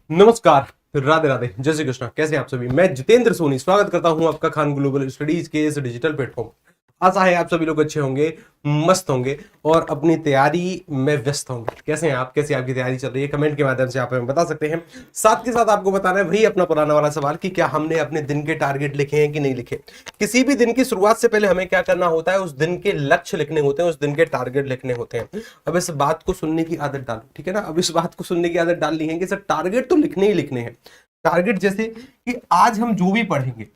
नमस्कार, राधे राधे, जय श्री कृष्णा। कैसे हैं आप सभी? मैं जितेंद्र सोनी स्वागत करता हूं आपका खान ग्लोबल स्टडीज के इस डिजिटल प्लेटफॉर्म। आशा है आप सभी लोग अच्छे होंगे, मस्त होंगे और अपनी तैयारी में व्यस्त होंगे। कैसे हैं आप? कैसी आपकी तैयारी चल रही है? कमेंट के माध्यम से आप हमें बता सकते हैं। साथ के साथ आपको बताना है वही अपना पुराना वाला सवाल कि क्या हमने अपने दिन के टारगेट लिखे हैं कि नहीं लिखे। किसी भी दिन की शुरुआत से पहले हमें क्या करना होता है? उस दिन के लक्ष्य लिखने होते हैं, उस दिन के टारगेट लिखने होते हैं। अब इस बात को सुनने की आदत डालो, ठीक है ना? अब इस बात को सुनने की आदत डालनी है कि सर टारगेट तो लिखने ही लिखने हैं। टारगेट जैसे कि आज हम जो भी पढ़ेंगे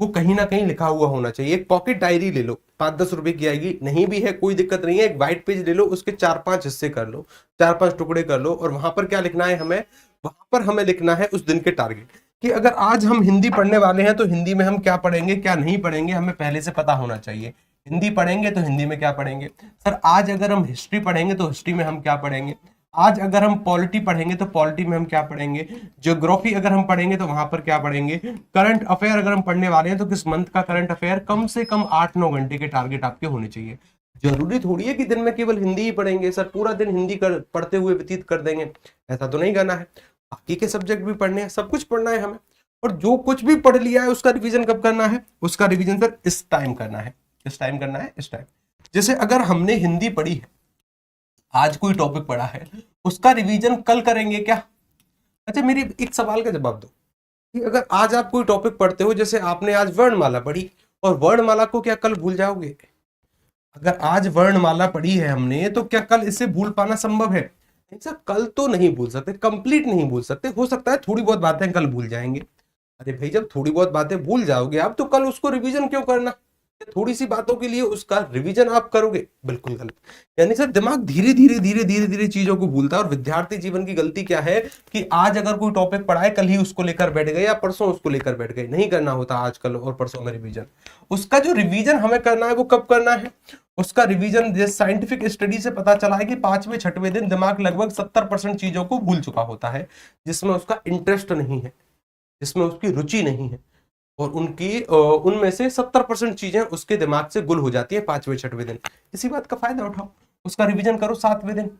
वो कहीं ना कहीं लिखा हुआ होना चाहिए। एक पॉकेट डायरी ले लो, 5-10 रुपए की आएगी, नहीं भी है कोई दिक्कत नहीं है। एक व्हाइट पेज ले लो, उसके 4-5 हिस्से कर लो, 4-5 टुकड़े कर लो और वहां पर क्या लिखना है हमें? वहां पर हमें लिखना है उस दिन के टारगेट कि अगर आज हम हिंदी पढ़ने वाले हैं तो हिंदी में हम क्या पढ़ेंगे, क्या नहीं पढ़ेंगे, हमें पहले से पता होना चाहिए। हिंदी पढ़ेंगे तो हिंदी में क्या पढ़ेंगे। सर आज अगर हम हिस्ट्री पढ़ेंगे तो हिस्ट्री में हम क्या पढ़ेंगे। आज अगर हम पॉलिटी पढ़ेंगे तो पॉलिटी में हम क्या पढ़ेंगे। ज्योग्राफी अगर हम पढ़ेंगे तो वहां पर क्या पढ़ेंगे। करंट अफेयर अगर हम पढ़ने वाले हैं तो किस मंथ का करंट अफेयर। कम से कम 8-9 घंटे के टारगेट आपके होने चाहिए। जरूरी थोड़ी है कि दिन में केवल हिंदी ही पढ़ेंगे, सर पूरा दिन हिंदी पढ़ते हुए व्यतीत कर देंगे, ऐसा तो नहीं करना है। बाकी के सब्जेक्ट भी पढ़ने हैं, सब कुछ पढ़ना है हमें। और जो कुछ भी पढ़ लिया है उसका रिवीजन कब करना है? उसका रिवीजन सर इस टाइम करना है। इस टाइम करना है, इस टाइम। जैसे अगर हमने हिंदी पढ़ी है, आज कोई टॉपिक पढ़ा है, उसका रिवीजन कल करेंगे क्या? अच्छा मेरी एक सवाल का जवाब दो कि अगर आज आप कोई टॉपिक पढ़ते हो, जैसे आपने आज वर्णमाला पढ़ी और वर्णमाला को क्या कल भूल जाओगे? अगर आज वर्णमाला पढ़ी है हमने तो क्या कल इसे भूल पाना संभव है? नहीं सर, कल तो नहीं भूल सकते, कंप्लीट नहीं भूल सकते। हो सकता है थोड़ी बहुत बातें कल भूल जाएंगे। अरे भाई जब थोड़ी बहुत बातें भूल जाओगे आप तो कल उसको रिवीजन क्यों करना? थोड़ी सी बातों के लिए उसका रिवीजन आप करोगे, बिल्कुल गलत। यानी सर दिमाग धीरे धीरे धीरे धीरे धीरे चीजों को भूलता है। और विद्यार्थी जीवन की गलती क्या है कि आज अगर कोई टॉपिक पढ़ाए कल ही उसको लेकर बैठ गए या परसों उसको लेकर बैठ गए। नहीं करना होता आज कल और परसों में रिवीजन। उसका जो रिवीजन हमें करना है वो कब करना है? उसका रिवीजन साइंटिफिक स्टडी से पता चला है कि 5वें-6वें दिन दिमाग लगभग 70% चीजों को भूल चुका होता है जिसमें उसका इंटरेस्ट नहीं है, जिसमें उसकी रुचि नहीं है। और उनमें से 70% चीजें उसके दिमाग से गुल हो जाती है 5वें-6वें दिन। इसी बात का फायदा उठाओ, उसका रिवीजन करो 7वें दिन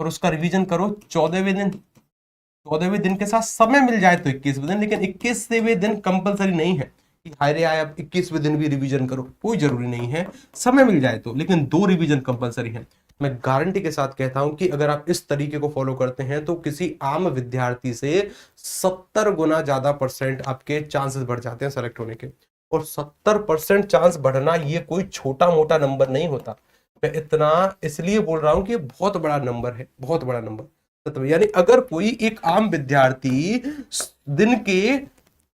और उसका रिवीजन करो 14वें दिन। 14वें दिन के साथ समय मिल जाए तो 21वें दिन, लेकिन 21वें दिन कंपलसरी नहीं है कि हाय रे आए अब 21वें दिन भी रिवीजन करो, कोई जरूरी नहीं है। समय मिल जाए तो, लेकिन 2 रिवीजन कंपलसरी है। मैं गारंटी के साथ कहता हूं कि अगर आप इस तरीके को फॉलो करते हैं तो किसी आम विद्यार्थी से 70 गुना ज्यादा परसेंट आपके चांसेस बढ़ जाते हैं सेलेक्ट होने के। और 70% चांस बढ़ना ये कोई छोटा मोटा नंबर नहीं होता। मैं इतना इसलिए बोल रहा हूं कि ये बहुत बड़ा नंबर है, बहुत बड़ा नंबर। यानी अगर कोई एक आम विद्यार्थी दिन के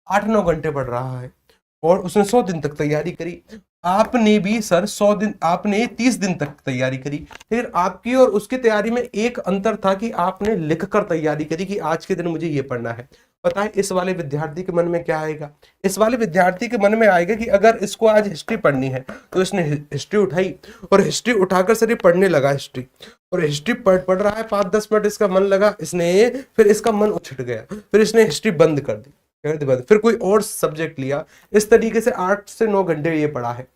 8-9 घंटे पढ़ रहा है और उसने 100 दिन तक तैयारी करी, आपने भी सर 100 दिन, आपने 30 दिन तक तैयारी करी, लेकिन आपकी और उसकी तैयारी में एक अंतर था कि आपने लिखकर तैयारी करी कि आज के दिन मुझे ये पढ़ना है। पता है इस वाले विद्यार्थी के मन में क्या आएगा? इस वाले विद्यार्थी के मन में आएगा कि अगर इसको आज हिस्ट्री पढ़नी है तो इसने हिस्ट्री उठाई और हिस्ट्री उठाकर सर ये पढ़ने लगा हिस्ट्री, और हिस्ट्री पढ़ रहा है 5-10 मिनट इसका मन लगा, इसने फिर इसका मन उछट गया, फिर इसने हिस्ट्री बंद कर दी, फिर कोई और सब्जेक्ट लिया। इस तरीके से 8 से 9 घंटे ये पढ़ा है।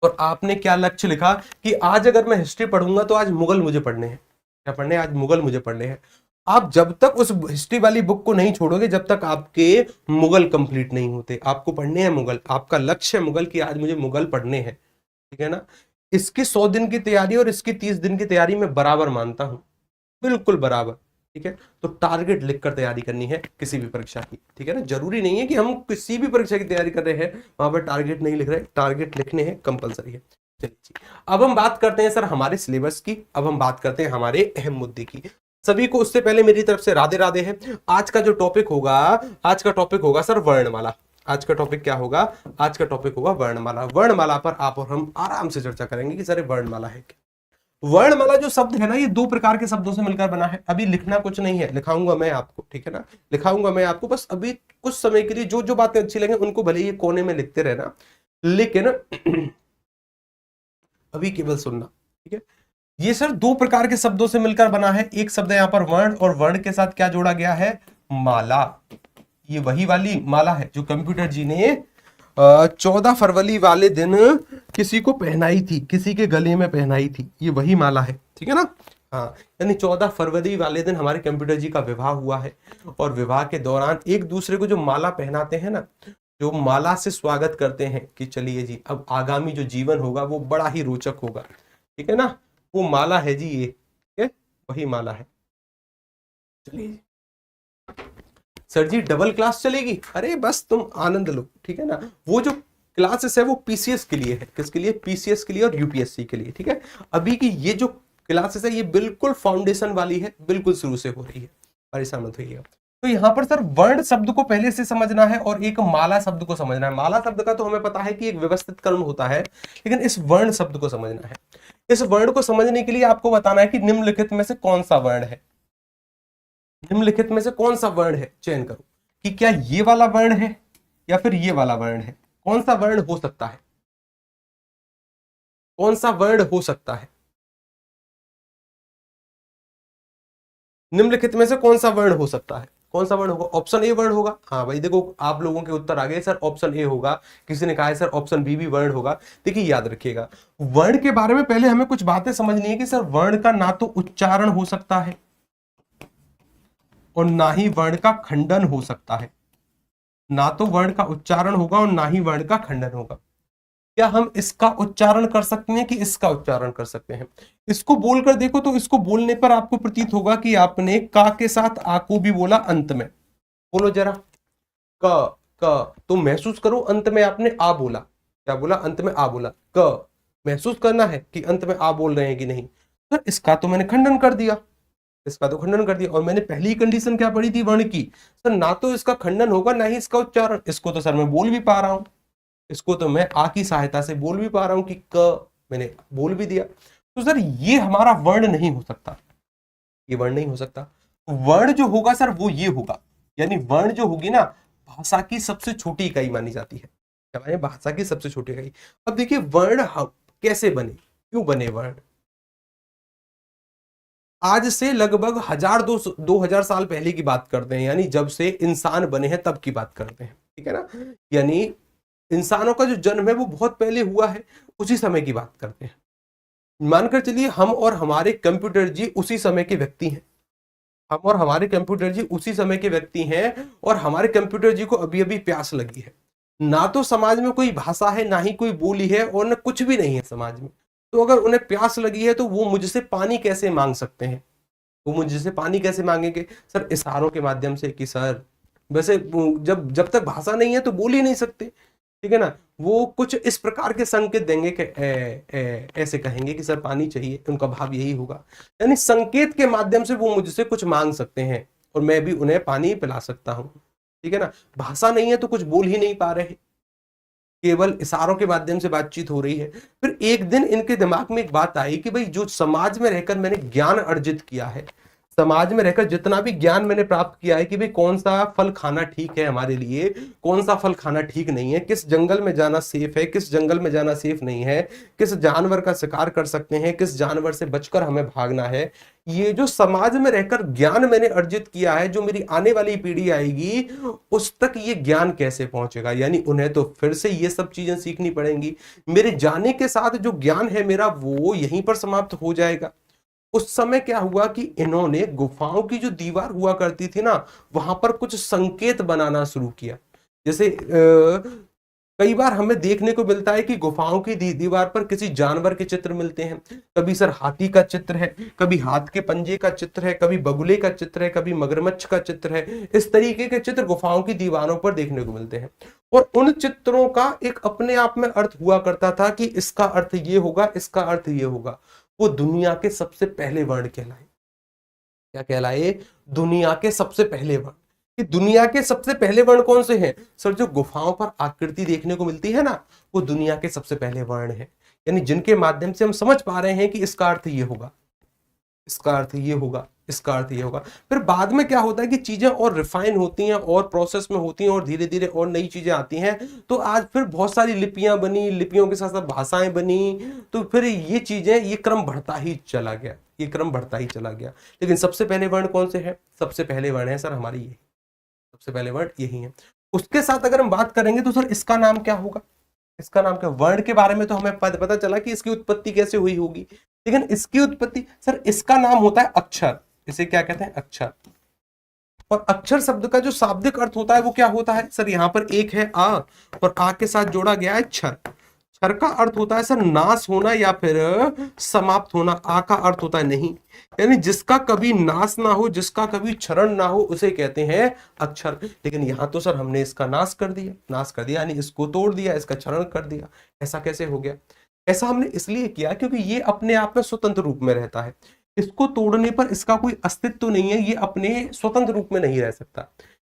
और आपने क्या लक्ष्य लिखा कि आज अगर मैं हिस्ट्री पढ़ूंगा तो आज मुगल मुझे पढ़ने हैं। क्या पढ़ने हैं? आज मुगल मुझे पढ़ने हैं। आप जब तक उस हिस्ट्री वाली बुक को नहीं छोड़ोगे जब तक आपके मुगल कंप्लीट नहीं होते। आपको पढ़ने हैं मुगल, आपका लक्ष्य है मुगल कि आज मुझे मुगल पढ़ने हैं, ठीक है ना? इसकी 100 दिन की तैयारी और इसकी 30 दिन की तैयारी में बराबर मानता हूं, बिल्कुल बराबर, ठीक है? तो टारगेट लिखकर तैयारी करनी है किसी भी परीक्षा की, ठीक है ना? जरूरी नहीं है कि हम किसी भी परीक्षा की तैयारी कर रहे हैं वहां पर टारगेट नहीं लिख रहे, टारगेट लिखने हैं, कंपलसरी है। चलिए जी, अब हम बात करते हैं सर हमारे सिलेबस की, अब हम बात करते हैं हमारे अहम मुद्दे की। सभी को उससे पहले मेरी तरफ से राधे राधे है। आज का जो टॉपिक होगा, आज का टॉपिक होगा सर वर्णमाला। आज का टॉपिक क्या होगा? आज का टॉपिक होगा वर्णमाला। वर्णमाला पर आप और हम आराम से चर्चा करेंगे कि सर वर्णमाला है क्या। वर्णमाला जो शब्द है ना, ये 2 प्रकार के शब्दों से मिलकर बना है। अभी लिखना कुछ नहीं है, लिखाऊंगा मैं आपको, ठीक है ना? लिखाऊंगा मैं आपको, बस अभी कुछ समय के लिए जो जो बातें अच्छी लगे उनको भले ही कोने में लिखते रहना, लेकिन अभी केवल सुनना, ठीक है? ये सर 2 प्रकार के शब्दों से मिलकर बना है। एक शब्द है यहाँ पर वर्ण, और वर्ण के साथ क्या जोड़ा गया है? माला। ये वही वाली माला है जो कंप्यूटर जी ने 14 फरवरी वाले दिन किसी को पहनाई थी, किसी के गले में पहनाई थी। ये वही माला है, ठीक है ना? हाँ, यानी 14 फरवरी वाले दिन हमारे कंप्यूटर जी का विवाह हुआ है, और विवाह के दौरान एक दूसरे को जो माला पहनाते हैं ना, जो माला से स्वागत करते हैं कि चलिए जी अब आगामी जो जीवन होगा वो बड़ा ही रोचक होगा, ठीक है ना, वो माला है जी ये, ठीक है, वही माला है। चलिए जी। सर जी डबल क्लास चलेगी? अरे बस तुम आनंद लो, ठीक है ना। वो जो क्लासेस है वो पीसीएस के लिए है, किसके लिए? पीसीएस के लिए और यूपीएससी के लिए, ठीक है। अभी की ये जो क्लासेस है ये बिल्कुल फाउंडेशन वाली है, बिल्कुल शुरू से हो रही है, परेशान मत होइएगा। तो यहाँ पर सर वर्ण शब्द को पहले से समझना है और एक माला शब्द को समझना है। माला शब्द का तो हमें पता है कि एक व्यवस्थित क्रम होता है, लेकिन इस वर्ण शब्द को समझना है। इस वर्ण को समझने के लिए आपको बताना है कि निम्नलिखित में से कौन सा वर्ण है, निम्नलिखित में से कौन सा वर्ण है, चयन करो कि क्या ये वाला वर्ण है या फिर ये वाला वर्ण है। कौन सा वर्ण हो सकता है, कौन सा वर्ण हो सकता है, निम्नलिखित में से कौन सा वर्ण हो सकता है, कौन सा वर्ण होगा? ऑप्शन ए वर्ण होगा। हाँ भाई देखो आप लोगों के उत्तर आ गए सर, ऑप्शन ए होगा। किसी ने कहा है सर ऑप्शन बी भी वर्ण होगा। देखिए याद रखिएगा, वर्ण के बारे में पहले हमें कुछ बातें समझनी है कि सर वर्ण का ना तो उच्चारण हो सकता है और ना ही वर्ण का खंडन हो सकता है। ना तो वर्ण का उच्चारण होगा और ना ही वर्ण का खंडन होगा। क्या हम इसका उच्चारण कर सकते हैं कि इसका उच्चारण कर सकते हैं? इसको बोलकर देखो तो इसको बोलने पर आपको प्रतीत होगा कि आपने का के साथ आ को भी बोला अंत में। बोलो जरा, क क तो महसूस करो अंत में आपने आ बोला। क्या बोला? अंत में आ बोला। क महसूस करना है कि अंत में आ बोल रहे हैं कि नहीं। सर इसका तो मैंने खंडन कर दिया, इसका तो खंडन कर दिया। और मैंने पहली कंडीशन क्या पढ़ी थी वर्ण की? सर ना तो इसका खंडन होगा ना ही इसका उच्चारण। इसको तो सर मैं बोल भी पा रहा हूं, इसको तो मैं आ की सहायता से बोल भी पा रहा हूं कि क मैंने बोल भी दिया। तो सर ये हमारा वर्ण नहीं हो सकता, ये वर्ण नहीं हो सकता। वर्ण जो होगा सर वो ये होगा, यानी वर्ण जो होगी ना भाषा की सबसे छोटी इकाई मानी जाती है। क्या माने? भाषा की सबसे छोटी इकाई। अब देखिए वर्ण कैसे बने, क्यों बने वर्ण? आज से लगभग 1000 2000 साल पहले की बात करते हैं, यानी जब से इंसान बने हैं तब की बात करते हैं, ठीक है ना। यानी इंसानों का जो जन्म है वो बहुत पहले हुआ है, उसी समय की बात करते हैं। मानकर चलिए हम और हमारे कंप्यूटर जी उसी समय के व्यक्ति हैं, हम और हमारे कंप्यूटर जी उसी समय के व्यक्ति हैं, और हमारे कंप्यूटर जी को अभी अभी प्यास लगी है। ना तो समाज में कोई भाषा है, ना ही कोई बोली है, और न कुछ भी नहीं है समाज में। तो अगर उन्हें प्यास लगी है तो वो मुझसे पानी कैसे मांग सकते हैं? वो मुझसे पानी कैसे मांगेंगे? सर इशारों के माध्यम से कि सर, वैसे जब जब तक भाषा नहीं है तो बोल ही नहीं सकते, ठीक है ना। वो कुछ इस प्रकार के संकेत देंगे कि ऐसे कहेंगे कि सर पानी चाहिए, उनका भाव यही होगा। यानी संकेत के माध्यम से वो मुझसे कुछ मांग सकते हैं और मैं भी उन्हें पानी पिला सकता हूं, ठीक है ना। भाषा नहीं है तो कुछ बोल ही नहीं पा रहे, केवल इशारों के माध्यम से बातचीत हो रही है। फिर एक दिन इनके दिमाग में एक बात आई कि भाई जो समाज में रहकर मैंने ज्ञान अर्जित किया है, समाज में रहकर जितना भी ज्ञान मैंने प्राप्त किया है कि भाई कौन सा फल खाना ठीक है हमारे लिए, कौन सा फल खाना ठीक नहीं है, किस जंगल में जाना सेफ है, किस जंगल में जाना सेफ नहीं है, किस जानवर का शिकार कर सकते हैं, किस जानवर से बचकर हमें भागना है, ये जो समाज में रहकर ज्ञान मैंने अर्जित किया है, जो मेरी आने वाली पीढ़ी आएगी उस तक ये ज्ञान कैसे पहुंचेगा? यानी उन्हें तो फिर से ये सब चीजें सीखनी पड़ेंगी। मेरे जाने के साथ जो ज्ञान है मेरा वो यहीं पर समाप्त हो जाएगा। उस समय क्या हुआ कि इन्होंने गुफाओं की जो दीवार हुआ करती थी ना, वहां पर कुछ संकेत बनाना शुरू किया। जैसे कई बार हमें देखने को मिलता है कि गुफाओं की दीवार पर किसी जानवर के चित्र मिलते हैं। कभी सर हाथी का चित्र है, कभी हाथ के पंजे का चित्र है, कभी बगुले का चित्र है, कभी मगरमच्छ का चित्र है। इस तरीके के चित्र गुफाओं की दीवारों पर देखने को मिलते हैं, और उन चित्रों का एक अपने आप में अर्थ हुआ करता था कि इसका अर्थ ये होगा, इसका अर्थ ये होगा। वो दुनिया के सबसे पहले वर्ण कहलाए। क्या कहलाए? दुनिया के सबसे पहले वर्ण। कि दुनिया के सबसे पहले वर्ण कौन से हैं? सर जो गुफाओं पर आकृति देखने को मिलती है ना, वो दुनिया के सबसे पहले वर्ण है। यानी जिनके माध्यम से हम समझ पा रहे हैं कि इसका अर्थ ये होगा, इसका अर्थ ये होगा, इसका अर्थ ये होगा। फिर बाद में क्या होता है कि चीजें और रिफाइन होती हैं और प्रोसेस में होती हैं और धीरे धीरे और नई चीजें आती हैं। तो आज फिर बहुत सारी लिपियां बनी, लिपियों के साथ साथ भाषाएं बनी। तो फिर ये चीजें, ये क्रम बढ़ता ही चला गया, ये क्रम बढ़ता ही चला गया। लेकिन सबसे पहले वर्ण कौन से है? सबसे पहले वर्ण है सर हमारी यही, सबसे पहले वर्ण यही है। उसके साथ अगर हम बात करेंगे तो सर इसका नाम क्या होगा? इसका नाम क्या? वर्ण के बारे में तो हमें पता चला कि इसकी उत्पत्ति कैसे हुई होगी, लेकिन इसकी उत्पत्ति, सर इसका नाम होता है अक्षर, इसे क्या कहते हैं, अक्षर। और अक्षर शब्द का जो शाब्दिक अर्थ होता है वो क्या होता है सर, यहाँ पर एक है आ और आ के साथ जोड़ा गया है क्षर। क्षर का अर्थ होता है सर नाश होना या फिर समाप्त होना। आ का अर्थ होता है नहीं, यानी जिसका कभी नाश ना हो, जिसका कभी क्षरण ना हो, उसे कहते हैं अक्षर। लेकिन यहाँ तो सर हमने इसका नाश कर दिया यानी इसको तोड़ दिया, इसका क्षरण कर दिया। ऐसा कैसे हो गया? ऐसा हमने इसलिए किया क्योंकि ये अपने आप में स्वतंत्र रूप में रहता है। इसको तोड़ने पर इसका कोई अस्तित्व नहीं है, ये अपने स्वतंत्र रूप में नहीं रह सकता।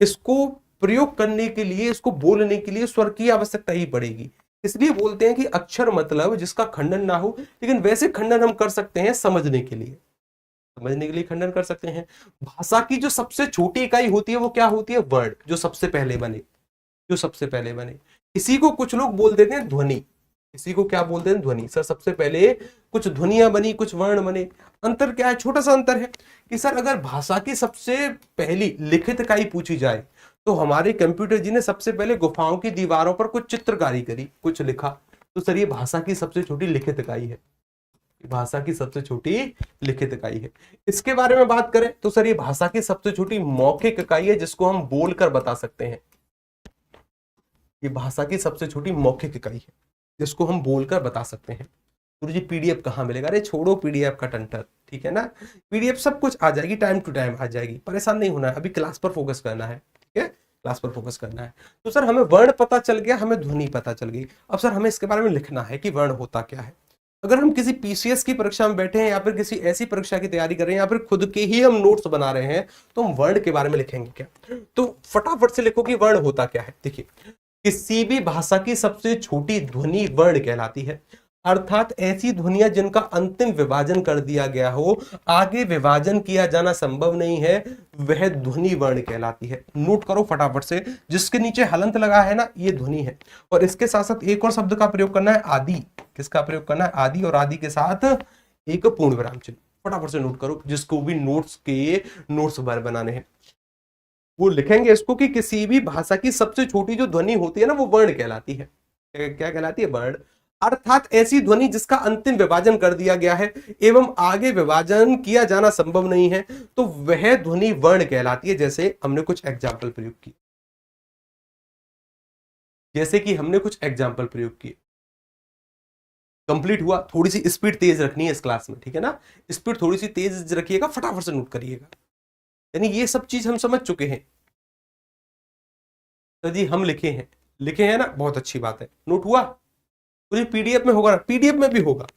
इसको प्रयोग करने के लिए, इसको बोलने के लिए स्वर की आवश्यकता ही पड़ेगी। इसलिए बोलते हैं कि अक्षर मतलब जिसका खंडन ना हो। लेकिन वैसे खंडन हम कर सकते हैं समझने के लिए, खंडन कर सकते हैं। भाषा की जो सबसे छोटी इकाई होती है वो क्या होती है? वर्ड, जो सबसे पहले बने। इसी को कुछ लोग बोल देते हैं ध्वनि। इसी को क्या बोलते हैं? ध्वनि। सर सबसे पहले कुछ ध्वनियां बनी, कुछ वर्ण बने। अंतर क्या है? छोटा सा अंतर है कि सर अगर भाषा की सबसे पहली लिखित इकाई पूछी जाए तो हमारे कंप्यूटर जी ने सबसे पहले गुफाओं की दीवारों पर कुछ चित्रकारी करी, कुछ लिखा। तो सर ये भाषा की सबसे छोटी लिखित इकाई है, भाषा की सबसे छोटी लिखित इकाई है। इसके बारे में बात करें तो सर ये भाषा की सबसे छोटी मौखिक इकाई है, जिसको हम बोलकर बता सकते हैं। ये भाषा की सबसे छोटी मौखिक इकाई है जिसको हम बोलकर बता सकते हैं। गुरु जी पीडीएफ कहाँ मिलेगा? अरे छोड़ो पीडीएफ का टंटर, ठीक है ना। पीडीएफ सब कुछ आ जाएगी, टाइम टू टाइम आ जाएगी, परेशान नहीं होना है। अभी क्लास पर फोकस करना है, ठीक है, क्लास पर फोकस करना है। तो सर हमें वर्ण पता चल गया, हमें ध्वनि पता चल गई। अब सर हमें इसके बारे में लिखना है कि वर्ण होता क्या है। अगर हम किसी पीसीएस की परीक्षा में बैठे हैं या फिर किसी ऐसी परीक्षा की तैयारी कर रहे हैं या फिर खुद के ही हम नोट्स बना रहे हैं, तो हम वर्ण के बारे में लिखेंगे क्या? तो फटाफट से लिखो कि वर्ण होता क्या है। देखिए, किसी भी भाषा की सबसे छोटी ध्वनि वर्ण कहलाती है, अर्थात ऐसी ध्वनियां जिनका अंतिम विभाजन कर दिया गया हो, आगे विभाजन किया जाना संभव नहीं है, वह ध्वनि वर्ण कहलाती है। नोट करो फटाफट से, जिसके नीचे हलंत लगा है ना, ये ध्वनि है। और इसके साथ साथ एक और शब्द का प्रयोग करना है, आदि। किसका प्रयोग करना है? आदि। और आदि के साथ एक पूर्ण विराम चिन्ह। फटाफट से नोट करो, जिसको भी नोट्स बनाने हैं वो लिखेंगे इसको कि किसी भी भाषा की सबसे छोटी जो ध्वनि होती है ना, वो वर्ण कहलाती है। क्या कहलाती है? वर्ण। अर्थात ऐसी ध्वनि जिसका अंतिम विभाजन कर दिया गया है एवं आगे विभाजन किया जाना संभव नहीं है, तो वह ध्वनि वर्ण कहलाती है। जैसे हमने कुछ एग्जाम्पल प्रयोग किए, कंप्लीट हुआ। थोड़ी सी स्पीड तेज रखनी है इस क्लास में, ठीक है ना। स्पीड थोड़ी सी तेज रखिएगा, फटाफट से नोट करिएगा। यानी ये सब चीज हम समझ चुके हैं। तो जी हम लिखे हैं ना, बहुत अच्छी बात है। नोट हुआ? पूरी पीडीएफ में होगा ना? पीडीएफ में भी होगा।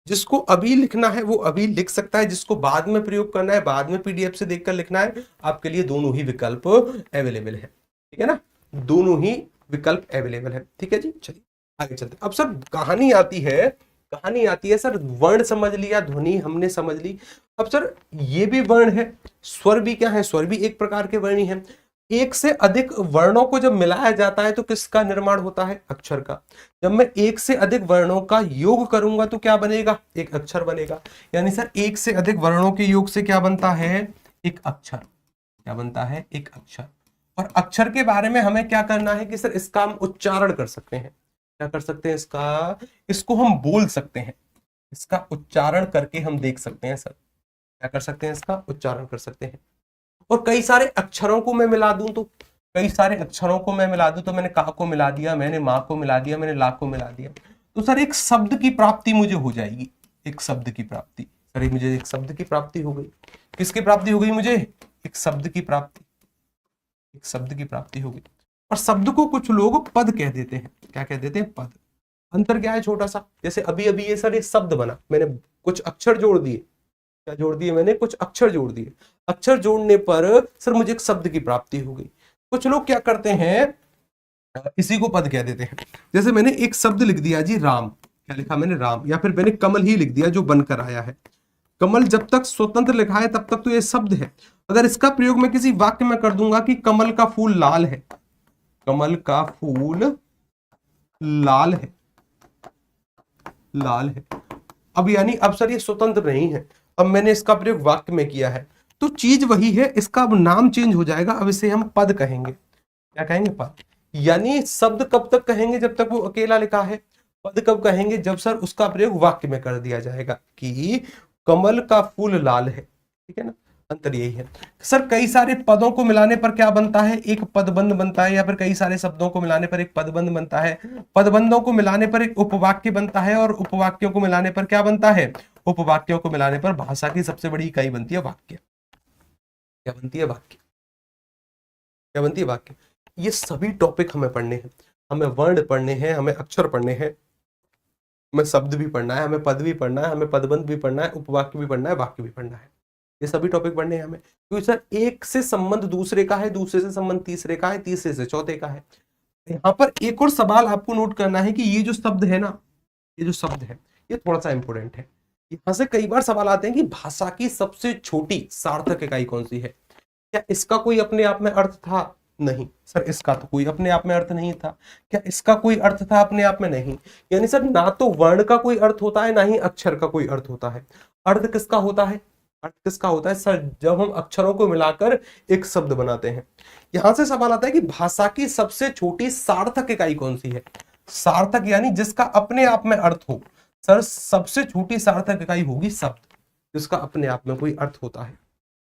जिसको अभी लिखना है वो अभी लिख सकता है, जिसको बाद में प्रयोग करना है बाद में पीडीएफ से देखकर लिखना है। आपके लिए दोनों ही विकल्प अवेलेबल है, ठीक है ना, दोनों ही विकल्प अवेलेबल है। ठीक है जी, चलिए आगे चलते। अब सर कहानी आती है सर, वर्ण समझ लिया, ध्वनि हमने समझ ली। अब सर ये भी वर्ण है, स्वर भी क्या है? स्वर भी एक प्रकार के वर्ण ही है। एक से अधिक वर्णों को जब मिलाया जाता है तो किसका निर्माण होता है? अक्षर का। जब मैं एक से अधिक वर्णों का योग करूंगा तो क्या बनेगा? एक अक्षर बनेगा। यानी सर एक से अधिक वर्णों के योग से क्या बनता है? एक अक्षर। क्या बनता है? एक अक्षर। और अक्षर के बारे में हमें क्या करना है कि सर इसका हम उच्चारण कर सकते हैं। क्या कर सकते हैं? इसको हम बोल सकते हैं, इसका उच्चारण करके हम देख सकते हैं। सर क्या कर सकते हैं? इसका उच्चारण कर सकते हैं। और कई सारे अक्षरों को मैं मिला दूं तो मैंने का को मिला दिया, मैंने माँ को मिला दिया, मैंने ला को मिला दिया, तो सर एक शब्द की प्राप्ति मुझे हो जाएगी। एक शब्द की प्राप्ति। सर मुझे एक शब्द की प्राप्ति हो गई। किसकी प्राप्ति हो गई? मुझे एक शब्द की प्राप्ति। एक शब्द की प्राप्ति हो गई। और शब्द को कुछ लोग पद कह देते हैं। क्या कह देते हैं? पद। अंतर क्या है? छोटा सा। जैसे अभी ये सर एक शब्द बना, मैंने कुछ अक्षर जोड़ दिए। क्या जोड़ दिए? मैंने कुछ अक्षर जोड़ दिए। अक्षर जोड़ने पर सर मुझे एक शब्द की प्राप्ति हो गई। कुछ लोग क्या करते हैं, इसी को पद कह देते हैं। जैसे मैंने एक शब्द लिख दिया जी, राम। क्या लिखा मैंने? राम। या फिर मैंने कमल ही लिख दिया जो बनकर आया है। कमल जब तक स्वतंत्र लिखा है तब तक तो ये शब्द है। अगर इसका प्रयोग मैं किसी वाक्य में कर दूंगा कि कमल का फूल लाल है, कमल का फूल लाल है, लाल है। अब यानी अब सर ये स्वतंत्र नहीं है, अब मैंने इसका प्रयोग वाक्य में किया है, तो चीज वही है, इसका अब नाम चेंज हो जाएगा। अब इसे हम पद कहेंगे। क्या कहेंगे? पद। यानी शब्द कब तक कहेंगे? जब तक वो अकेला लिखा है। पद कब कहेंगे? जब सर उसका प्रयोग वाक्य में कर दिया जाएगा कि कमल का फूल लाल है, ठीक है ना, अंतर यही है। सर कई सारे पदों को मिलाने पर क्या बनता है? एक पदबंध बनता है, या फिर कई सारे शब्दों को मिलाने पर एक पदबंध बनता है, पदबंधों को मिलाने पर एक उपवाक्य बनता है, और उपवाक्यों को मिलाने पर क्या बनता है? उपवाक्यों को मिलाने पर भाषा की सबसे बड़ी इकाई बनती है वाक्य। क्या बनती है? वाक्य। क्या बनती है? वाक्य। ये सभी टॉपिक हमें पढ़ने हैं, हमें वर्ण पढ़ने हैं, हमें अक्षर पढ़ने हैं, हमें शब्द भी पढ़ना है, हमें पद भी पढ़ना है, हमें पदबंध भी पढ़ना है, उपवाक्य भी पढ़ना है, वाक्य भी पढ़ना है। ये सभी टॉपिक पढ़ने हैं हमें, क्योंकि सर एक से संबंध दूसरे का है, दूसरे से संबंध तीसरे का है, तीसरे से चौथे का है। यहाँ पर एक और सवाल आपको नोट करना है कि ये जो शब्द है ना, ये जो शब्द है ये थोड़ा सा इंपोर्टेंट है। यहाँ से कई बार सवाल आते हैं कि भाषा की सबसे छोटी सार्थक इकाई कौन सी है? क्या इसका कोई अपने आप में अर्थ था? नहीं सर, इसका तो कोई अपने आप में अर्थ नहीं था। क्या इसका कोई अर्थ था अपने आप में? नहीं। यानी सर ना तो वर्ण का कोई अर्थ होता है, ना ही अक्षर का कोई अर्थ होता है। अर्थ किसका होता है? अर्थ किसका होता है सर? जब हम अक्षरों को मिलाकर एक शब्द बनाते हैं। यहां से सवाल आता है कि भाषा की सबसे छोटी सार्थक इकाई कौन सी है? सार्थक यानी जिसका अपने आप में अर्थ हो। सर सबसे छोटी सार्थक इकाई होगी शब्द, जिसका अपने आप में कोई अर्थ होता है,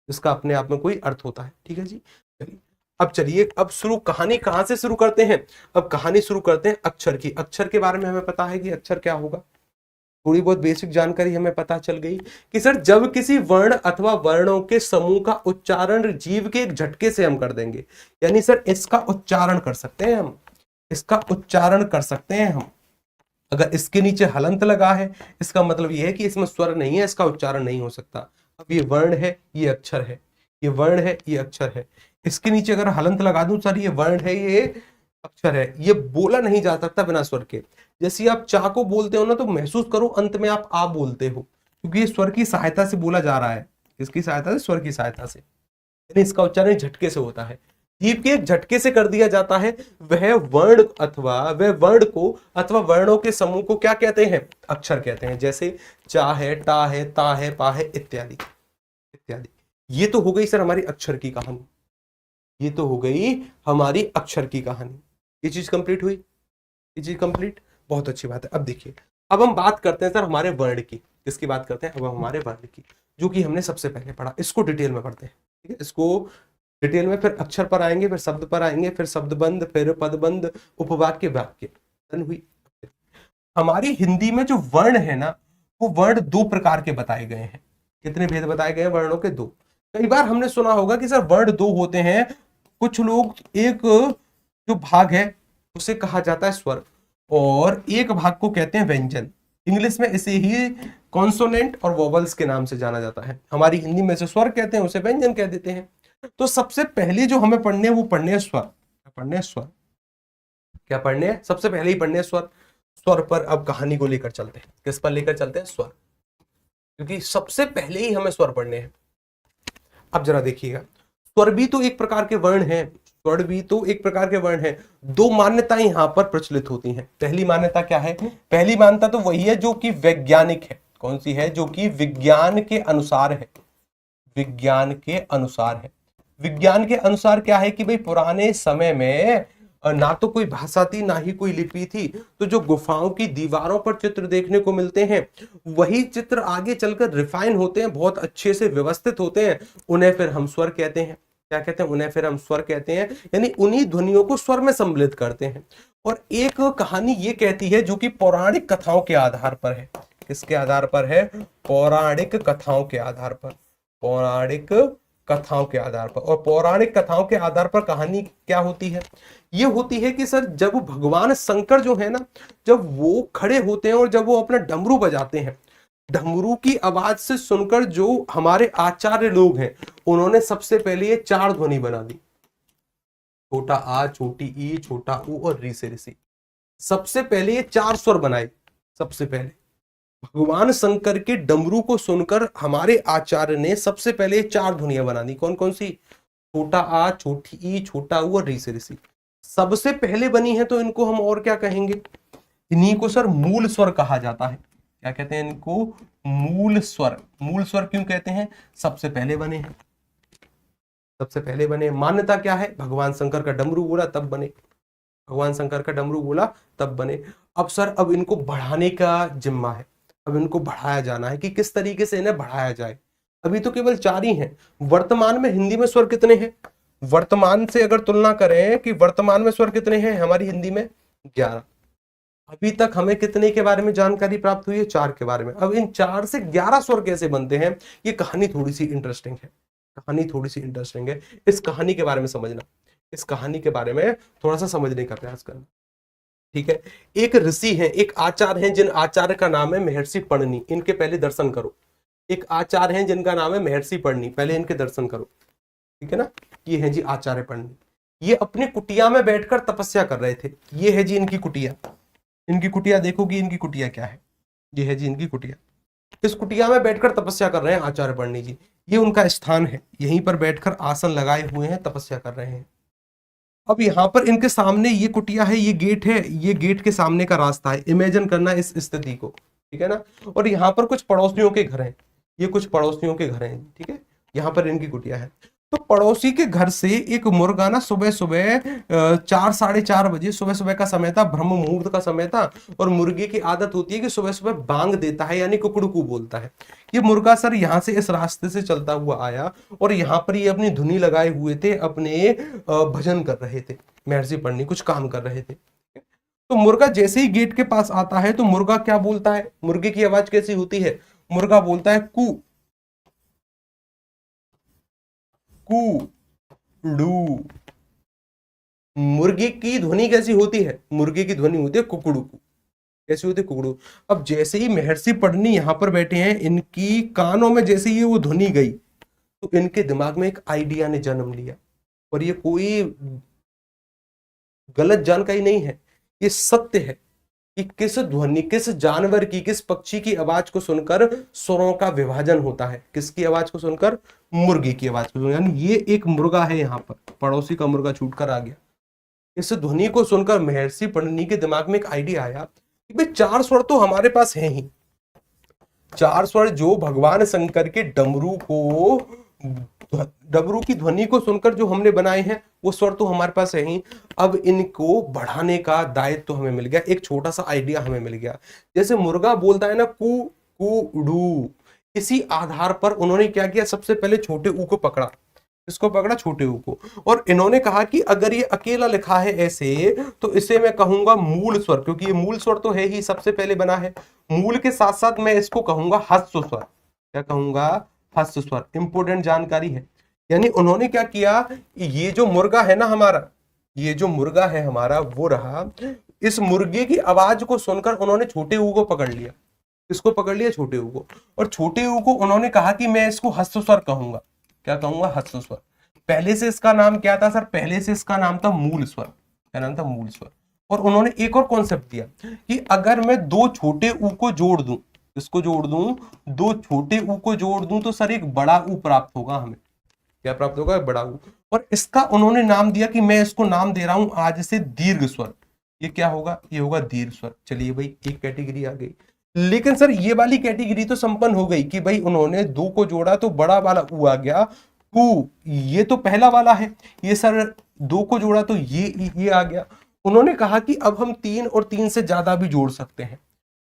जिसका अपने आप में कोई अर्थ होता है। ठीक है जी, चलिए अब चलिए अब शुरू, कहानी कहां से शुरू करते हैं? अब कहानी शुरू करते हैं अक्षर की। अक्षर के बारे में हमें पता है कि अक्षर क्या होगा, थोड़ी बहुत बेसिक जानकारी हमें पता चल गई कि सर जब किसी वर्ण अथवा वर्णों के समूह का उच्चारण जीव के एक झटके से हम कर देंगे, यानी सर इसका उच्चारण कर सकते हैं हम, इसका उच्चारण कर सकते हैं हम। अगर इसके नीचे हलंत लगा है, इसका मतलब यह है कि इसमें स्वर नहीं है, इसका उच्चारण नहीं हो सकता। अब ये वर्ण है, ये अक्षर है, ये वर्ण है, ये अक्षर है। इसके नीचे अगर हलंत लगा दूं, सर ये वर्ण है, ये अक्षर है, ये बोला नहीं जा सकता बिना स्वर के। जैसे आप चा को बोलते हो ना, तो महसूस करो अंत में आप आ बोलते हो, क्योंकि ये स्वर की सहायता से बोला जा रहा है। किसकी सहायता से? स्वर की सहायता से। यानी इसका उच्चारण झटके से होता है, जीभ के एक झटके से कर दिया जाता है। वह वर्ण अथवा वह वर्ण को अथवा वर्णों के समूह को क्या कहते हैं? अक्षर कहते हैं। जैसे चा है, टा है, ता है, पा है, इत्यादि इत्यादि। ये तो हो गई सर हमारी अक्षर की कहानी, ये तो हो गई हमारी अक्षर की कहानी। ये चीज कंप्लीट हुई, ये चीज कंप्लीट, बहुत अच्छी बात है। अब देखिए, अब हम बात करते हैं सर हमारे वर्ण की। किसकी बात करते हैं? अब हमारे वर्ण की, जो कि हमने सबसे पहले पढ़ा। इसको डिटेल में पढ़ते हैं, ठीक है, इसको डिटेल में, फिर अक्षर पर आएंगे, फिर शब्द पर आएंगे, फिर शब्दबंध, फिर पदबंध, उपवाक्य, वाक्य हुई। हमारी हिंदी में जो वर्ण है ना, वो वर्ण दो प्रकार के बताए गए हैं। कितने भेद बताए गए हैं वर्णों के? दो। कई बार हमने सुना होगा कि सर वर्ण दो होते हैं। कुछ लोग, एक जो भाग है उसे कहा जाता है स्वर, और एक भाग को कहते हैं व्यंजन। इंग्लिश में इसे ही कॉन्सोनेंट और वोवल्स के नाम से जाना जाता है। हमारी हिंदी में से स्वर कहते हैं, उसे व्यंजन कह देते हैं। तो सबसे पहले जो हमें पढ़ने हैं वो पढ़ने हैं स्वर। पढ़ने हैं स्वर। क्या पढ़ने हैं? सबसे पहले ही पढ़ने हैं स्वर। स्वर पर अब कहानी को लेकर चलते हैं। किस पर लेकर चलते हैं? स्वर, क्योंकि सबसे पहले ही हमें स्वर पढ़ने हैं। अब जरा देखिएगा, स्वर भी तो एक प्रकार के वर्ण हैं, स्वर भी तो एक प्रकार के वर्ण हैं। दो मान्यताएं यहां पर प्रचलित होती हैं। पहली मान्यता क्या है? पहली मान्यता तो वही है जो कि वैज्ञानिक है। कौन सी है? जो कि विज्ञान के अनुसार है। विज्ञान के अनुसार है। विज्ञान के अनुसार क्या है कि भाई पुराने समय में ना तो कोई भाषा थी, ना ही कोई लिपि थी, तो जो गुफाओं की दीवारों पर चित्र देखने को मिलते हैं, वही चित्र आगे चलकर रिफाइन होते हैं, बहुत अच्छे से व्यवस्थित होते हैं। उन्हें फिर हम स्वर कहते हैं। क्या कहते हैं? उन्हें फिर हम स्वर कहते हैं, यानी उन्हीं ध्वनियों को स्वर में सम्मिलित करते हैं। और एक कहानी ये कहती है, जो कि पौराणिक कथाओं के आधार पर है। किसके आधार पर है? पौराणिक कथाओं के आधार पर। पौराणिक कथाओं के आधार पर। और पौराणिक कथाओं के आधार पर कहानी क्या होती है? ये होती है कि सर जब भगवान शंकर जो है ना, जब वो खड़े होते हैं और जब वो अपना डमरू बजाते हैं, डमरू की आवाज से सुनकर जो हमारे आचार्य लोग हैं, उन्होंने सबसे पहले ये चार ध्वनि बना दी। छोटा आ, छोटी ई, छोटा ऊ और री से ऋषि। सबसे पहले ये चार स्वर बनाए। सबसे पहले भगवान शंकर के डमरू को सुनकर हमारे आचार्य ने सबसे पहले चार ध्वनियां बना दी। कौन कौन सी? छोटा आ, छोटी ई, छोटा ऊ और री से ऋषि सबसे पहले बनी है। तो इनको हम और क्या कहेंगे? इन्हीं को सर मूल स्वर कहा जाता है। क्या कहते हैं इनको? मूल स्वर। मूल स्वर क्यों कहते हैं? सबसे पहले बने हैं, सबसे पहले बने। मान्यता क्या है? भगवान शंकर का डमरू बोला तब बने। भगवान शंकर का डमरू बोला तब बने। अब सर अब इनको बढ़ाने का जिम्मा है, अब इनको बढ़ाया जाना है कि किस तरीके से इन्हें बढ़ाया जाए। अभी तो केवल 4 ही हैं। वर्तमान में हिंदी में स्वर कितने हैं, वर्तमान से अगर तुलना करें कि वर्तमान में स्वर कितने हैं हमारी हिंदी में, 11। अभी तक हमें कितने के बारे में जानकारी प्राप्त हुई है, 4 के बारे में। अब इन 4 से 11 स्वर कैसे बनते हैं, ये कहानी थोड़ी सी इंटरेस्टिंग है, कहानी थोड़ी सी इंटरेस्टिंग है। इस कहानी के बारे में समझना, इस कहानी के बारे में थोड़ा सा समझने का प्रयास करना, ठीक है। एक ऋषि हैं, एक आचार्य हैं, जिन आचार्य का नाम है महर्षि पढ़नी, इनके पहले दर्शन करो। एक आचार्य हैं जिनका नाम है महर्षि पढ़नी, पहले इनके दर्शन करो, ठीक है ना। ये है जी आचार्य पढ़नी, ये अपनी कुटिया में बैठकर तपस्या कर रहे थे। ये है जी इनकी कुटिया, इनकी कुटिया देखोगी, इनकी कुटिया क्या है, ये है जी इनकी कुटिया। इस कुटिया में बैठकर तपस्या कर रहे हैं आचार्य पढ़नी जी, ये उनका स्थान है, यहीं पर बैठकर आसन लगाए हुए हैं, तपस्या कर रहे हैं। अब यहाँ पर इनके सामने ये कुटिया है, ये गेट है, ये गेट के सामने का रास्ता है। इमेजिन करना इस स्थिति को, ठीक है ना। और यहाँ पर कुछ पड़ोसियों के घर हैं, ये कुछ पड़ोसियों के घर हैं, ठीक है। यहाँ पर इनकी कुटिया है। तो पड़ोसी के घर से एक मुर्गा ना सुबह सुबह 4 साढ़े 4 बजे, सुबह सुबह का समय था, ब्रह्म मुहूर्त का समय था। और मुर्गे की आदत होती है कि सुबह सुबह बांग देता है, यानी कुकड़ू बोलता है। ये मुर्गा सर यहाँ से इस रास्ते से चलता हुआ आया और यहाँ पर ये अपनी धुनी लगाए हुए थे, अपने भजन कर रहे थे, महर्षि पढ़नी कुछ काम कर रहे थे। तो मुर्गा जैसे ही गेट के पास आता है तो मुर्गा क्या बोलता है, मुर्गे की आवाज कैसी होती है, मुर्गा बोलता है कू कू डू। मुर्गे की ध्वनि कैसी होती है, मुर्गे की ध्वनि होती है कुकड़ू कू, कैसी होती है कुकड़ू। अब जैसे ही महर्षि पढ़नी यहां पर बैठे हैं, इनकी कानों में जैसे ही वो ध्वनि गई तो इनके दिमाग में एक आइडिया ने जन्म लिया। और ये कोई गलत जानकारी नहीं है, ये सत्य है कि किस ध्वनि, किस जानवर की, किस पक्षी की आवाज को सुनकर स्वरों का विभाजन होता है। किसकी आवाज को सुनकर, मुर्गी की आवाज को सुनकर। यानी ये एक मुर्गा है, यहाँ पर पड़ोसी का मुर्गा छूटकर आ गया। इस ध्वनि को सुनकर महर्षि पढ़नी के दिमाग में एक आइडिया आया कि भाई 4 स्वर तो हमारे पास है ही, 4 स्वर जो भगवान शंकर के डमरू को, डमरू की ध्वनि को सुनकर जो हमने बनाए हैं वो स्वर तो हमारे पास है ही। अब इनको बढ़ाने का दायित्व तो हमें मिल गया, एक छोटा सा आइडिया हमें मिल गया। जैसे मुर्गा बोलता है ना कू कू डू, इसी आधार पर उन्होंने क्या किया, सबसे पहले छोटे ऊ को पकड़ा। इसको पकड़ा, छोटे ऊ को, और इन्होंने कहा कि अगर ये अकेला लिखा है ऐसे तो इसे मैं कहूंगा मूल स्वर, क्योंकि ये मूल स्वर तो है ही, सबसे पहले बना है। मूल के साथ साथ मैं इसको कहूंगा ह्रस्व स्वर। क्या कहूंगा, ह्रस्व स्वर। इंपोर्टेंट जानकारी है। यानी उन्होंने क्या किया, ये जो मुर्गा है ना हमारा, ये जो मुर्गा है हमारा वो रहा, इस मुर्गे की आवाज को सुनकर उन्होंने छोटे ऊ को पकड़ लिया। इसको पकड़ लिया, छोटे ऊ को, और छोटे ऊ को उन्होंने कहा कि मैं इसको ह्रस्व स्वर कहूंगा। क्या कहूंगा, ह्रस्व स्वर। पहले से इसका नाम क्या था सर, पहले से इसका नाम था मूल स्वर। क्या नाम था, मूल स्वर। और उन्होंने एक और कॉन्सेप्ट दिया कि अगर मैं 2 छोटे ऊ को जोड़ दूं, इसको जोड़ दूं, 2 छोटे ऊ को जोड़ दूं तो सर एक बड़ा ऊ प्राप्त होगा हमें। क्या प्राप्त होगा, बड़ा ऊ। और इसका उन्होंने नाम दिया कि मैं इसको नाम दे रहा हूं आज से दीर्घ स्वर। ये क्या होगा, ये होगा दीर्घ स्वर। चलिए भाई, एक कैटेगरी आ गई। लेकिन सर ये वाली कैटेगरी तो संपन्न हो गई कि भाई उन्होंने 2 को जोड़ा तो बड़ा वाला ऊ आ गया, कू, ये तो पहला वाला है। ये सर 2 को जोड़ा तो ये आ गया। उन्होंने कहा कि अब हम 3 और 3 से ज्यादा भी जोड़ सकते हैं।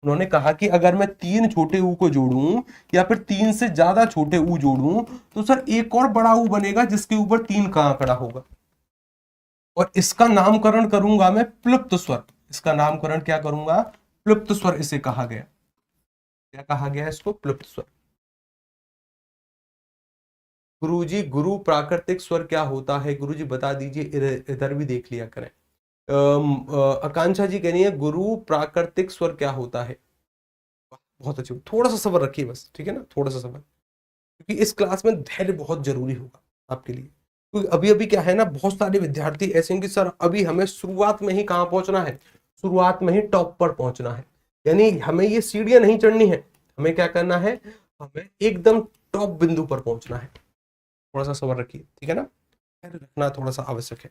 उन्होंने कहा कि अगर मैं 3 छोटे ऊ को जोड़ूं या फिर 3 से ज्यादा छोटे ऊ जोड़ूं तो सर एक और बड़ा ऊ बनेगा जिसके ऊपर 3 का आंकड़ा होगा। और इसका नामकरण करूंगा मैं प्लुप्त स्वर। इसका नामकरण क्या करूंगा, प्लुप्त स्वर इसे कहा गया। क्या कहा गया इसको, प्लुप्त स्वर। गुरुजी, गुरु प्राकृतिक स्वर क्या होता है, गुरुजी बता दीजिए, इधर भी देख लिया करें। आकांक्षा जी कह रही है गुरु प्राकृतिक स्वर क्या होता है। बहुत अच्छे, थोड़ा सा सब्र रखिए बस, ठीक है ना, थोड़ा सा सब्र, क्योंकि इस क्लास में धैर्य बहुत जरूरी होगा आपके लिए। क्योंकि अभी अभी क्या है ना, बहुत सारे विद्यार्थी ऐसे हैं कि सर अभी हमें शुरुआत में ही कहाँ पहुंचना है, शुरुआत में ही टॉप पर पहुंचना है। यानी हमें ये सीढ़ियां नहीं चढ़नी है, हमें क्या करना है, हमें एकदम टॉप बिंदु पर पहुंचना है। थोड़ा सा सब्र रखिए, ठीक है ना, धैर्य रखना थोड़ा सा आवश्यक है।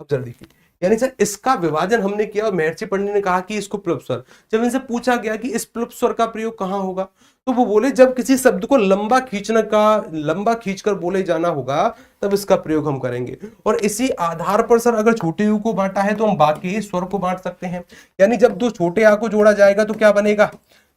अब जरा देखिए, यानी सर इसका विभाजन हमने किया और महर्षि पंडित ने कहा कि इसको प्लुप्त स्वर। जब इनसे पूछा गया कि इस प्लुप्त स्वर का प्रयोग कहां होगा, तो वो बोले जब किसी शब्द को लंबा खींचकर बोले जाना होगा तब इसका प्रयोग हम करेंगे। और इसी आधार पर सर अगर छोटे यू को बांटा है तो हम बाकी स्वर को बांट सकते हैं। यानी जब दो छोटे आ को जोड़ा जाएगा तो क्या बनेगा,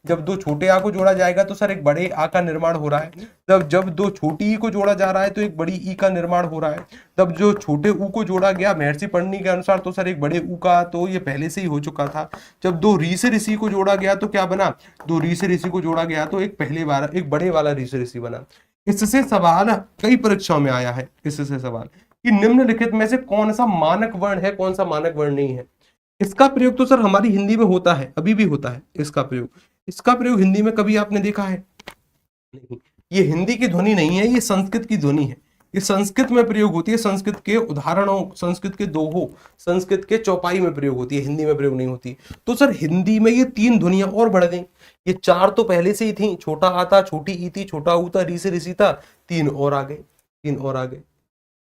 जब दो छोटे आ को जोड़ा जाएगा तो सर एक बड़े आ का निर्माण हो रहा है। तब जब दो छोटी ई को जोड़ा जा रहा है तो एक बड़ी ई का निर्माण हो रहा है। तब जो छोटे ऊ को जोड़ा गया महर्षि पंडित के अनुसार तो सर एक बड़े ऊ का, तो ये पहले से ही हो चुका था। जब दो री से ऋषि को जोड़ा गया तो क्या बना, दो री से ऋषि को जोड़ा गया तो एक पहले बार एक बड़े वाला री से ऋषि बना। इससे सवाल कई परीक्षाओं में आया है, इससे सवाल कि निम्नलिखित में से कौन सा मानक वर्ण है, कौन सा मानक वर्ण नहीं है। इसका प्रयोग तो सर हमारी हिंदी में होता है, अभी भी होता है इसका प्रयोग हिंदी में कभी आपने देखा है नहीं। ये हिंदी की ध्वनि नहीं है, ये संस्कृत की ध्वनि है। ये संस्कृत में प्रयोग होती है, संस्कृत के उदाहरणों, संस्कृत के दोहों, संस्कृत के चौपाई में प्रयोग होती है, हिंदी में प्रयोग नहीं होती। तो सर हिंदी में ये 3 ध्वनियां और बढ़ गई। ये 4 तो पहले से ही थी, छोटा आ था, छोटी ई थी, छोटा ऊ था, री से ऋषि था, 3 और आ गए।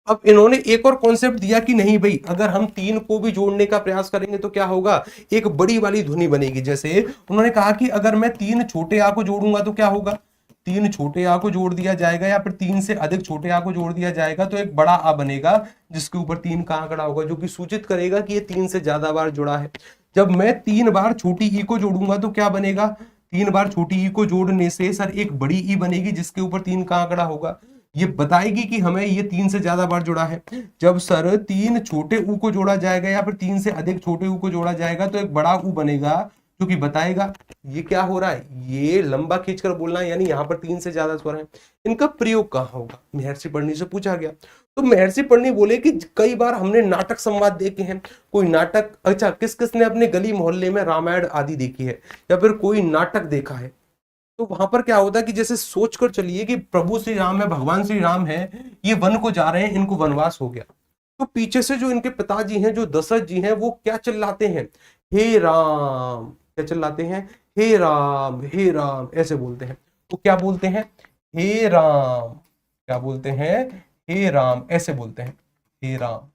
अब इन्होंने एक और कॉन्सेप्ट दिया कि नहीं भाई, अगर हम 3 को भी जोड़ने का प्रयास करेंगे तो क्या होगा, एक बड़ी वाली ध्वनि बनेगी। जैसे उन्होंने कहा कि अगर मैं 3 छोटे आ को जोड़ूंगा तो क्या होगा, 3 छोटे आ को जोड़ दिया जाएगा या फिर 3 से अधिक छोटे आ को जोड़ दिया जाएगा तो एक बड़ा आ बनेगा जिसके ऊपर 3 का आंकड़ा होगा, जो कि सूचित करेगा कि ये 3 से ज्यादा बार जुड़ा है। जब मैं 3 बार छोटी ई को जोड़ूंगा तो क्या बनेगा, 3 बार छोटी ई को जोड़ने से सर एक बड़ी ई बनेगी जिसके ऊपर 3 का आंकड़ा होगा। ये बताएगी कि हमें ये 3 से ज्यादा बार जुड़ा है। जब सर 3 छोटे ऊ को जोड़ा जाएगा या फिर 3 से अधिक छोटे ऊ को जोड़ा जाएगा तो एक बड़ा ऊ बनेगा जो कि बताएगा ये क्या हो रहा है, ये लंबा खींचकर बोलना है, यानी यहाँ पर 3 से ज्यादा स्वर है। इनका प्रयोग कहाँ होगा, महर्षि पंडित से पूछा गया। तो महर्षि पंडित बोले कि कई बार हमने नाटक संवाद देखे हैं, कोई नाटक, अच्छा किस किस ने अपने गली मोहल्ले में रामायण आदि देखी है या फिर कोई नाटक देखा है, तो वहां पर क्या होता है कि जैसे सोचकर चलिए कि प्रभु श्री राम है, भगवान श्री राम है, ये वन को जा रहे हैं, इनको वनवास हो गया, तो पीछे से जो इनके पिताजी हैं, जो दशरथ जी हैं, वो क्या चिल्लाते हैं, हे राम, क्या चिल्लाते हैं, हे राम, हे राम, ऐसे बोलते हैं। तो क्या बोलते हैं, हे राम, क्या बोलते हैं, हे राम, ऐसे बोलते हैं, हे राम,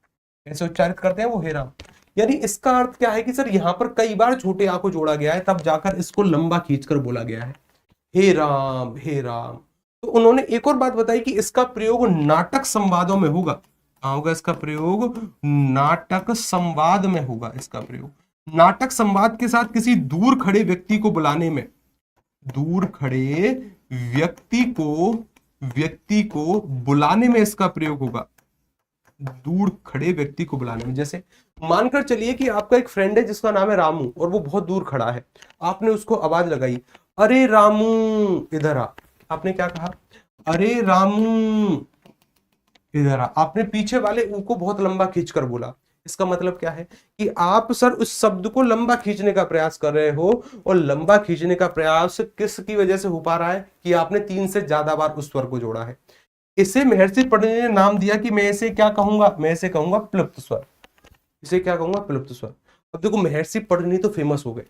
ऐसे उच्चारित करते हैं वो, हे राम। यानी इसका अर्थ क्या है कि सर यहाँ पर कई बार छोटे आ को जोड़ा गया है, तब जाकर इसको लंबा खींचकर बोला गया है, हे राम, हे राम। तो उन्होंने एक और बात बताई कि इसका प्रयोग नाटक संवादों में होगा। कहां होगा इसका प्रयोग, नाटक संवाद में होगा इसका प्रयोग। नाटक संवाद के साथ किसी दूर खड़े व्यक्ति को बुलाने में, दूर खड़े व्यक्ति को बुलाने में इसका प्रयोग होगा, दूर खड़े व्यक्ति को बुलाने में। जैसे मानकर चलिए कि आपका एक फ्रेंड है जिसका नाम है रामू और वो बहुत दूर खड़ा है, आपने उसको आवाज लगाई, अरे रामू इधर आ। आपने क्या कहा, अरे रामू इधर आ। आपने पीछे वाले ऊ को बहुत लंबा खींचकर बोला। इसका मतलब क्या है कि आप सर उस शब्द को लंबा खींचने का प्रयास कर रहे हो, और लंबा खींचने का प्रयास किसकी वजह से हो पा रहा है कि आपने 3 से ज्यादा बार उस स्वर को जोड़ा है। इसे महर्षि पंडित ने नाम दिया कि मैं इसे क्या कहूंगा, मैं इसे कहूंगा प्लुप्त स्वर। इसे क्या कहूंगा, प्लुप्त स्वर। अब देखो महर्षि पंडित तो फेमस हो गए,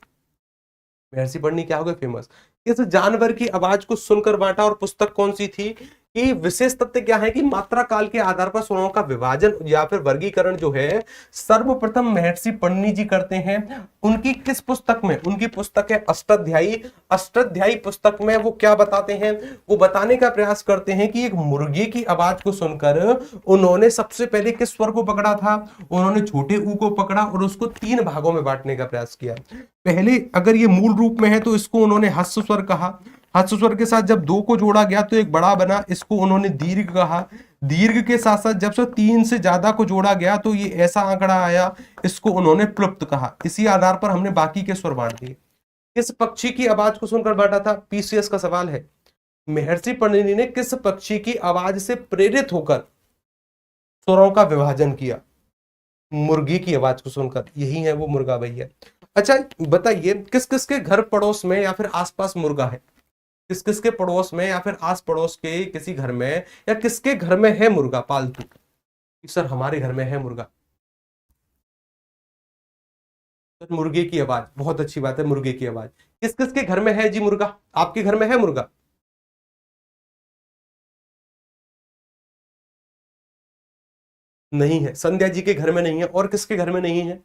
महर्षि पंडित क्या हो गए, फेमस। इस जानवर की आवाज को सुनकर बांटा, और पुस्तक कौन सी थी, कि विशेष तथ्य क्या है कि मात्रा काल के आधार पर स्वरों का विभाजन या फिर वर्गीकरण जो है सर्वप्रथम महर्षि पंडित जी करते हैं। उनकी किस पुस्तक में, उनकी पुस्तक है अष्टाध्यायी। अष्टाध्यायी पुस्तक में वो क्या बताते हैं, वो बताने का प्रयास करते हैं कि एक मुर्गी की आवाज को सुनकर उन्होंने सबसे पहले किस स्वर को पकड़ा था, उन्होंने छोटे ऊ को पकड़ा और उसको 3 भागों में बांटने का प्रयास किया। पहले अगर ये मूल रूप में है तो इसको उन्होंने हस्व स्वर कहा। हस्व स्वर के साथ जब 2 को जोड़ा गया तो एक बड़ा बना, इसको उन्होंने दीर्घ कहा। दीर्घ के साथ साथ जब से 3 से ज्यादा को जोड़ा गया तो ये ऐसा आंकड़ा आया, इसको उन्होंने प्लुप्त कहा। इसी आधार पर हमने बाकी के स्वर बांट दिए। किस पक्षी की आवाज को सुनकर बांटा था, पीसीएस का सवाल है। महर्षि पंडित ने किस पक्षी की आवाज से प्रेरित होकर स्वरों का विभाजन किया, मुर्गी की आवाज को सुनकर। यही है वो मुर्गा भैया। अच्छा बताइए, किस किस के घर पड़ोस में या फिर आसपास मुर्गा है, किस किस के पड़ोस में या फिर आस पड़ोस के किसी घर में या किसके घर में है मुर्गा पालतू। सर हमारे घर में है मुर्गा। तो मुर्गे की आवाज, बहुत अच्छी बात है, मुर्गे की आवाज। किस किस के घर में है जी मुर्गा, आपके घर में है मुर्गा। नहीं है, संध्या जी के घर में नहीं है, और किसके घर में नहीं है?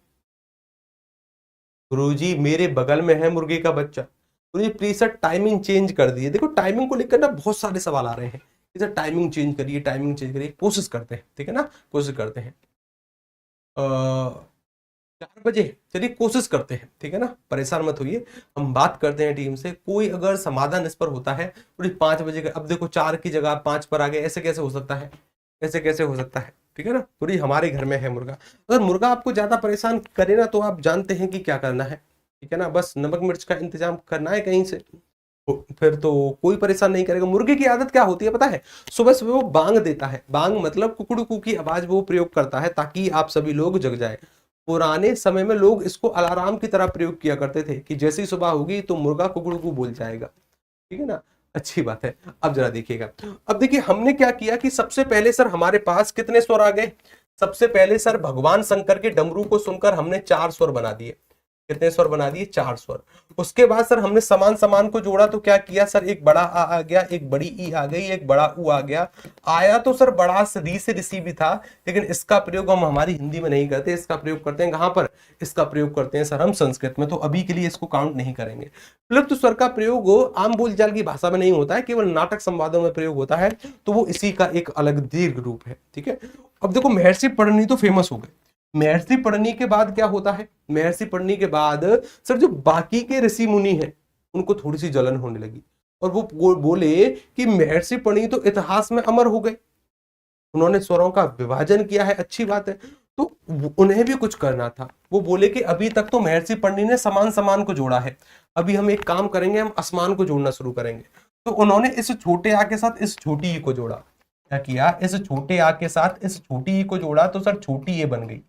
गुरुजी मेरे बगल में है मुर्गे का बच्चा। गुरुजी प्लीज सर टाइमिंग चेंज कर दिए। देखो टाइमिंग को लेकर ना बहुत सारे सवाल आ रहे हैं कि सर टाइमिंग चेंज करिए, टाइमिंग चेंज करिए। कोशिश करते हैं, ठीक है ना, कोशिश करते हैं। 4 बजे, चलिए कोशिश करते हैं, ठीक है ना, परेशान मत होइए। हम बात करते हैं टीम से, कोई अगर समाधान इस पर होता है पूरी 5 बजे का। अब देखो 4 की जगह 5 पर आ गए, ऐसे कैसे हो सकता है, ऐसे कैसे हो सकता है, ठीक है ना। पूरी हमारे घर में है मुर्गा। अगर मुर्गा आपको ज्यादा परेशान करे ना तो आप जानते हैं कि क्या करना है, ठीक है ना, बस नमक मिर्च का इंतजाम करना है कहीं से, फिर तो कोई परेशान नहीं करेगा। मुर्गे की आदत क्या होती है पता है? सुबह सुबह वो बांग देता है। बांग मतलब कुकड़ू कू की आवाज वो प्रयोग करता है ताकि आप सभी लोग जग जाए। पुराने समय में लोग इसको अलार्म की तरह प्रयोग किया करते थे कि जैसी सुबह होगी तो मुर्गा कुकड़ू कू बोल जाएगा, ठीक है ना। अच्छी बात है। अब जरा देखिएगा, अब देखिए हमने क्या किया कि सबसे पहले सर हमारे पास कितने स्वर आ गए। सबसे पहले सर भगवान शंकर के डमरू को सुनकर हमने 4 स्वर बना दिए। कितने स्वर बना दिए? 4 स्वर। उसके बाद सर हमने समान समान को जोड़ा तो क्या किया सर, एक बड़ा आ गया, एक बड़ी ई आ गई, एक बड़ा ऊ आ गया। आया तो सर बड़ा री से ऋषि भी था, लेकिन इसका प्रयोग हम हमारी हिंदी में नहीं करते। इसका प्रयोग करते हैं कहां पर? इसका प्रयोग करते हैं सर हम संस्कृत में, तो अभी के लिए इसको काउंट नहीं करेंगे। प्लुप्त स्वर का प्रयोग आम बोलचाल की भाषा में नहीं होता है, केवल नाटक संवादों में प्रयोग होता है, तो वो इसी का एक अलग दीर्घ रूप है, ठीक है। अब देखो महर्षि पढ़नी तो फेमस हो गए। महर्षि पढ़नी के बाद क्या होता है? महर्षि पढ़नी के बाद सर जो बाकी के ऋषि मुनि हैं उनको थोड़ी सी जलन होने लगी, और वो बोले कि महर्षि पढ़नी तो इतिहास में अमर हो गए, उन्होंने स्वरों का विभाजन किया है, अच्छी बात है, तो उन्हें भी कुछ करना था। वो बोले कि अभी तक तो महर्षि पढ़नी ने समान समान को जोड़ा है, अभी हम एक काम करेंगे, हम असमान को जोड़ना शुरू करेंगे। तो उन्होंने इस छोटे आ के साथ इस छोटी ई को जोड़ा। क्या किया? इस छोटे आ के साथ इस छोटी ई को जोड़ा तो सर छोटी ए बन गई।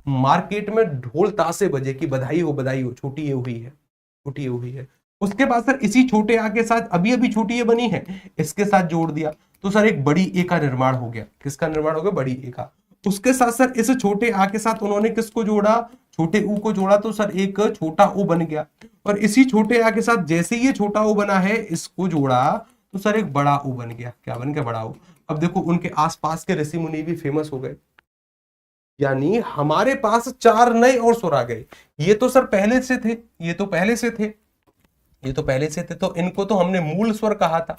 मार्केट में ढोल ताशे बजे की बधाई हो, छोटी ये हुई है, छोटी ये हुई है। उसके बाद सर इसी छोटे आ के साथ अभी अभी छोटी ये बनी है, इसके साथ जोड़ दिया तो सर एक बड़ी ए का निर्माण हो गया। किसका निर्माण हो गया? बड़ी ए का। उसके साथ सर इस छोटे आ के साथ उन्होंने किसको जोड़ा? छोटे ऊ को जोड़ा तो सर एक छोटा ओ बन गया। और इसी छोटे आ के साथ जैसे ये छोटा ओ बना है, इसको जोड़ा तो सर एक बड़ा ओ बन गया। क्या बन गया? बड़ा ओ। अब देखो उनके आसपास के ऋषि मुनि भी फेमस हो गए, यानी हमारे पास 4 नए और स्वर आ गए। ये तो सर पहले से थे, ये तो पहले से थे, ये तो पहले से थे, तो इनको तो हमने मूल स्वर कहा था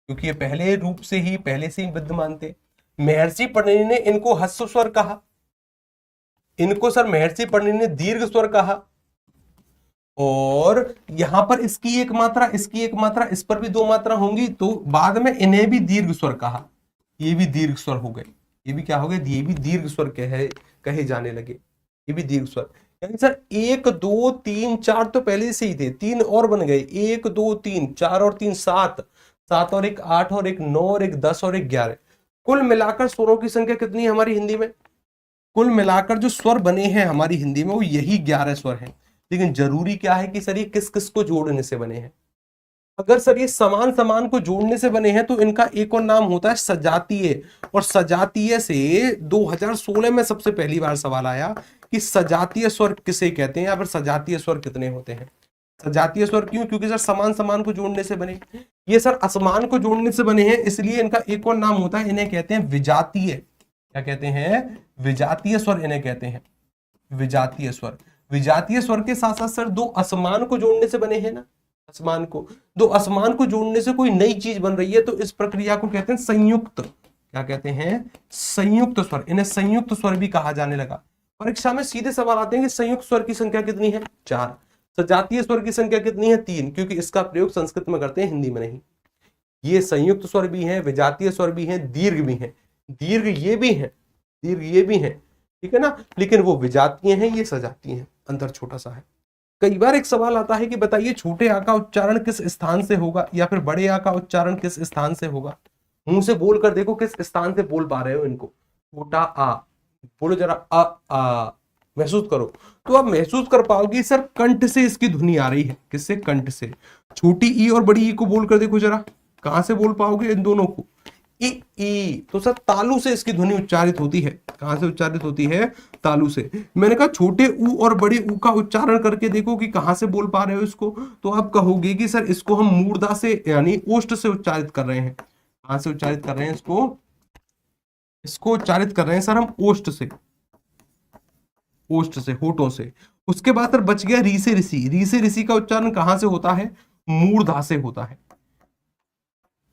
क्योंकि ये पहले रूप से ही पहले से ही विद्यमान थे। महर्षि पढ़नी ने इनको ह्रस्व स्वर कहा, इनको सर महर्षि पढ़नी ने दीर्घ स्वर कहा, और यहां पर इसकी एक मात्रा, इसकी एक मात्रा, इस पर भी 2 मात्रा होंगी, तो बाद में इन्हें भी दीर्घ स्वर कहा। ये भी दीर्घ स्वर हो गए, ये भी क्या हो गए? ये भी दीर्घ स्वर कहे जाने लगे, ये भी दीर्घ स्वर। यानी सर 1 2 3 4 तो पहले से ही थे, 3 और बन गए। 1 2 3 4 और 3 7, 7 और 1 8 और 1 9 और 1 10 और 1 11। कुल मिलाकर स्वरों की संख्या कितनी है हमारी हिंदी में? कुल मिलाकर जो स्वर बने हैं हमारी हिंदी में वो यही 11 स्वर हैं। लेकिन जरूरी क्या है कि सर ये किस किस को जोड़ने से बने हैं। अगर सर ये समान समान को जोड़ने से बने हैं तो इनका एक और नाम होता है सजातीय। और सजातीय से 2016 में सबसे पहली बार सवाल आया कि सजातीय स्वर किसे कहते हैं, या फिर सजातीय स्वर कितने होते हैं। सजातीय स्वर क्यों? क्योंकि सर समान समान को जोड़ने से बने। ये सर असमान को जोड़ने से बने हैं, इसलिए इनका एक और नाम होता है, इन्हें कहते हैं विजातीय। क्या कहते हैं? विजातीय स्वर इन्हें कहते हैं, विजातीय स्वर। विजातीय स्वर के साथ साथ सर 2 असमान को जोड़ने से बने हैं ना, असमान को, 2 असमान को जोड़ने से कोई नई चीज बन रही है, तो इस प्रक्रिया को कहते हैं संयुक्त। क्या कहते हैं? संयुक्त स्वर। इन्हें संयुक्त स्वर भी कहा जाने लगा। परीक्षा में सीधे सवाल आते हैं कि संयुक्त स्वर की संख्या कितनी है? 4। सजातीय स्वर की संख्या कितनी है? 3, क्योंकि इसका प्रयोग संस्कृत में करते हैं, हिंदी में नहीं। ये संयुक्त स्वर भी हैं, विजातीय स्वर भी हैं, दीर्घ भी हैं, दीर्घ ये भी हैं, दीर्घ ये भी हैं, ठीक है ना, लेकिन वो विजातीय हैं, ये सजातीय हैं, अंतर छोटा सा है। कई बार एक सवाल आता है कि बताइए छोटे आ का उच्चारण किस स्थान से होगा, या फिर बड़े आ का उच्चारण किस स्थान से होगा। मुंह से बोल कर देखो किस स्थान से बोल पा रहे हो इनको। छोटा आ बोलो जरा, आ महसूस करो, तो आप महसूस कर पाओगे सर कंठ से इसकी ध्वनि आ रही है। किससे? कंठ से। छोटी ई और बड़ी ई को बोल कर देखो जरा, कहां से बोल पाओगे इन दोनों को? ई। तो सर तालु से इसकी ध्वनि उच्चारित होती है। कहां से उच्चारित होती है? तालु से। मैंने कहा छोटे ऊ और बड़े ऊ का उच्चारण करके देखो कि कहां से बोल पा रहे हो इसको, तो आप कहोगे कि सर इसको हम मूर्धा से यानी ओष्ठ से उच्चारित कर रहे हैं। कहां से उच्चारित कर रहे हैं इसको? इसको उच्चारित कर रहे हैं सर हम ओष्ठ से, ओष्ठ से, होठों से। उसके बाद सर बच गया री से ऋषि। री से ऋषि का उच्चारण कहां से होता है? मूर्धा से होता है,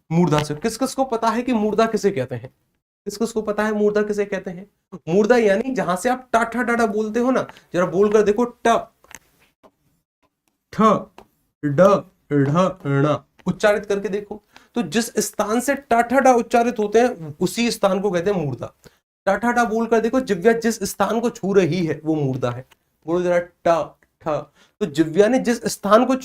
मूर्धा से। किस किस को पता है कि मूर्धा किसे कहते हैं? किस किस को पता है मूर्धा किसे कहते हैं? मूर्धा यानी जहां से आप टा ठा डाडा बोलते हो ना, जरा बोल कर देखो, ट ठ ड ढ ण, उच्चारित करके देखो। तो जिस स्थान से टा ठा डा उच्चारित होते हैं उसी स्थान को कहते हैं मूर्धा। टा ठा डा बोल कर देखो, जिव्या जिस स्थान को छू रही है वो मूर्धा है। बोलो जरा, टा ठ। तो जिव्या ने जिस स्थान को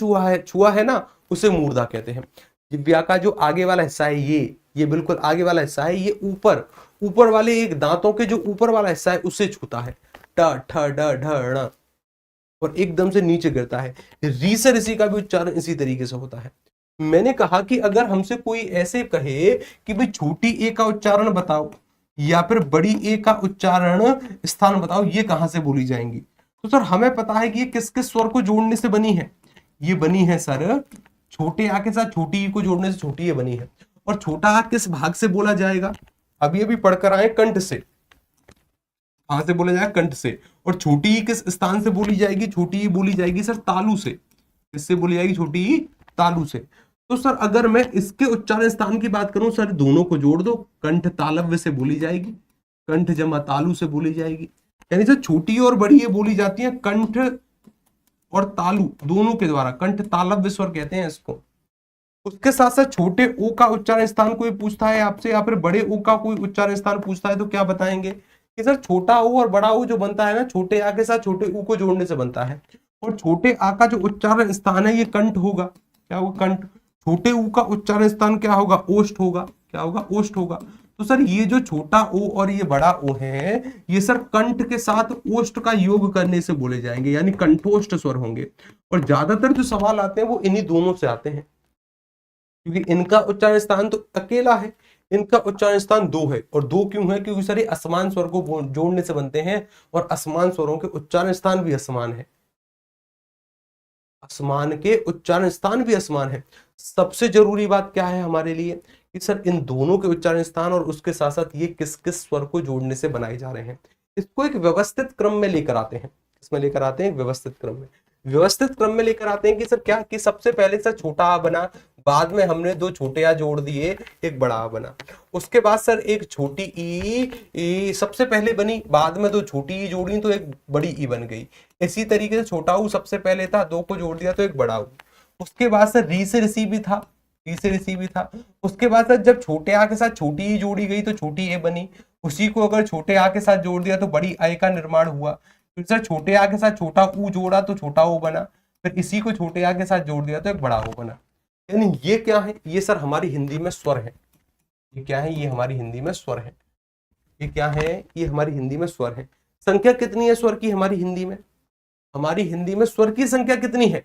छुआ है ना, उसे मूर्धा कहते हैं। जिव्या का जो आगे वाला हिस्सा है, ये बिल्कुल आगे वाला हिस्सा है, ये ऊपर ऊपर वाले एक दांतों के जो ऊपर वाला हिस्सा है उसे छूता है, ट ठ ड ढ ण, और एकदम से नीचे गिरता है। री से ऋषि का भी उच्चारण इसी तरीके से होता है। मैंने कहा कि अगर हमसे कोई ऐसे कहे कि भाई छोटी ए का उच्चारण बताओ या फिर बड़ी ए का उच्चारण स्थान बताओ, ये कहां से बोली जाएंगी? तो सर हमें पता है कि ये किस किस स्वर को जोड़ने से बनी है। ये बनी है सर छोटे आ के साथ छोटी ई को जोड़ने से छोटी ए बनी है। और छोटा आ किस भाग से बोला जाएगा? अभी पढ़कर आए, कंठ से। कहां से बोला जाएगा? कंठ से। और छोटी ई किस स्थान से बोली जाएगी? छोटी ई बोली जाएगी सर तालु से। किससे बोली जाएगी? छोटी ई तालु से। तो सर अगर मैं इसके उच्चारण स्थान की बात करूं सर, दोनों को जोड़ दो, कंठ तालव्य से बोली जाएगी, कंठ जमा तालु से बोली जाएगी। यानी सर छोटी और बड़ी ये बोली जाती है कंठ और तालु दोनों के द्वारा, कंठ तालव्य स्वर कहते हैं इसको। उसके साथ साथ छोटे ओ का उच्चारण स्थान कोई पूछता है आपसे या फिर बड़े ओ का कोई उच्चारण स्थान पूछता है तो क्या बताएंगे कि सर छोटा ओ और बड़ा ओ जो बनता है ना, छोटे आ के साथ छोटे ऊ को जोड़ने से बनता है। और छोटे आ का जो उच्चारण स्थान है ये कंठ होगा। क्या होगा? कंठ। छोटे ऊ का उच्चारण स्थान क्या होगा? ओष्ठ होगा। क्या होगा? ओष्ठ होगा। तो सर ये जो छोटा ओ और ये बड़ा ओ है, ये सर कंठ के साथ ओष्ठ का योग करने से बोले जाएंगे, यानी कंठोष्ठ स्वर होंगे। और ज्यादातर जो सवाल आते हैं वो इन्हीं दोनों से आते हैं, क्योंकि इनका उच्चारण स्थान तो अकेला है, इनका उच्चारण स्थान दो है। और दो क्यों है? क्योंकि सारे असमान स्वर को जोड़ने से बनते हैं, और असमान स्वरों के उच्चारण स्थान भी असमान है। असमान के उच्चारण स्थान भी असमान है। सबसे जरूरी बात क्या है हमारे लिए कि सर इन दोनों के उच्चारण स्थान और उसके साथ साथ ये किस किस स्वर को जोड़ने से बनाए जा रहे हैं, इसको एक व्यवस्थित क्रम में लेकर आते हैं। इसमें लेकर आते हैं व्यवस्थित क्रम में। व्यवस्थित क्रम में लेकर आते हैं कि सर क्या कि सबसे पहले सर छोटा आ बना, बाद में हमने दो छोटे आ जोड़ दिए, एक बड़ा आ बना। उसके बाद सर एक छोटी ई सबसे पहले बनी, बाद में दो छोटी ई जोड़ी तो एक बड़ी ई बन गई। इसी तरीके से छोटा ऊ सबसे पहले था, दो को जोड़ दिया तो एक बड़ा ऊ। उसके बाद सर री से ऋषि भी था, री से ऋषि भी था। उसके बाद सर जब छोटे आ के साथ छोटी ई जोड़ी गई तो छोटी ए बनी, उसी को अगर छोटे आ के साथ जोड़ दिया तो बड़ी आई का निर्माण हुआ। फिर सर छोटे आ के साथ छोटा ऊ जोड़ा तो छोटा ओ बना, फिर इसी को छोटे आ के साथ जोड़ दिया तो एक बड़ा ओ बना। यानी ये क्या है? ये सर हमारी हिंदी में स्वर है। ये क्या है? ये हमारी हिंदी में स्वर है। ये क्या है? ये हमारी हिंदी में स्वर है। संख्या कितनी है स्वर की हमारी हिंदी में? हमारी हिंदी में स्वर की संख्या कितनी है?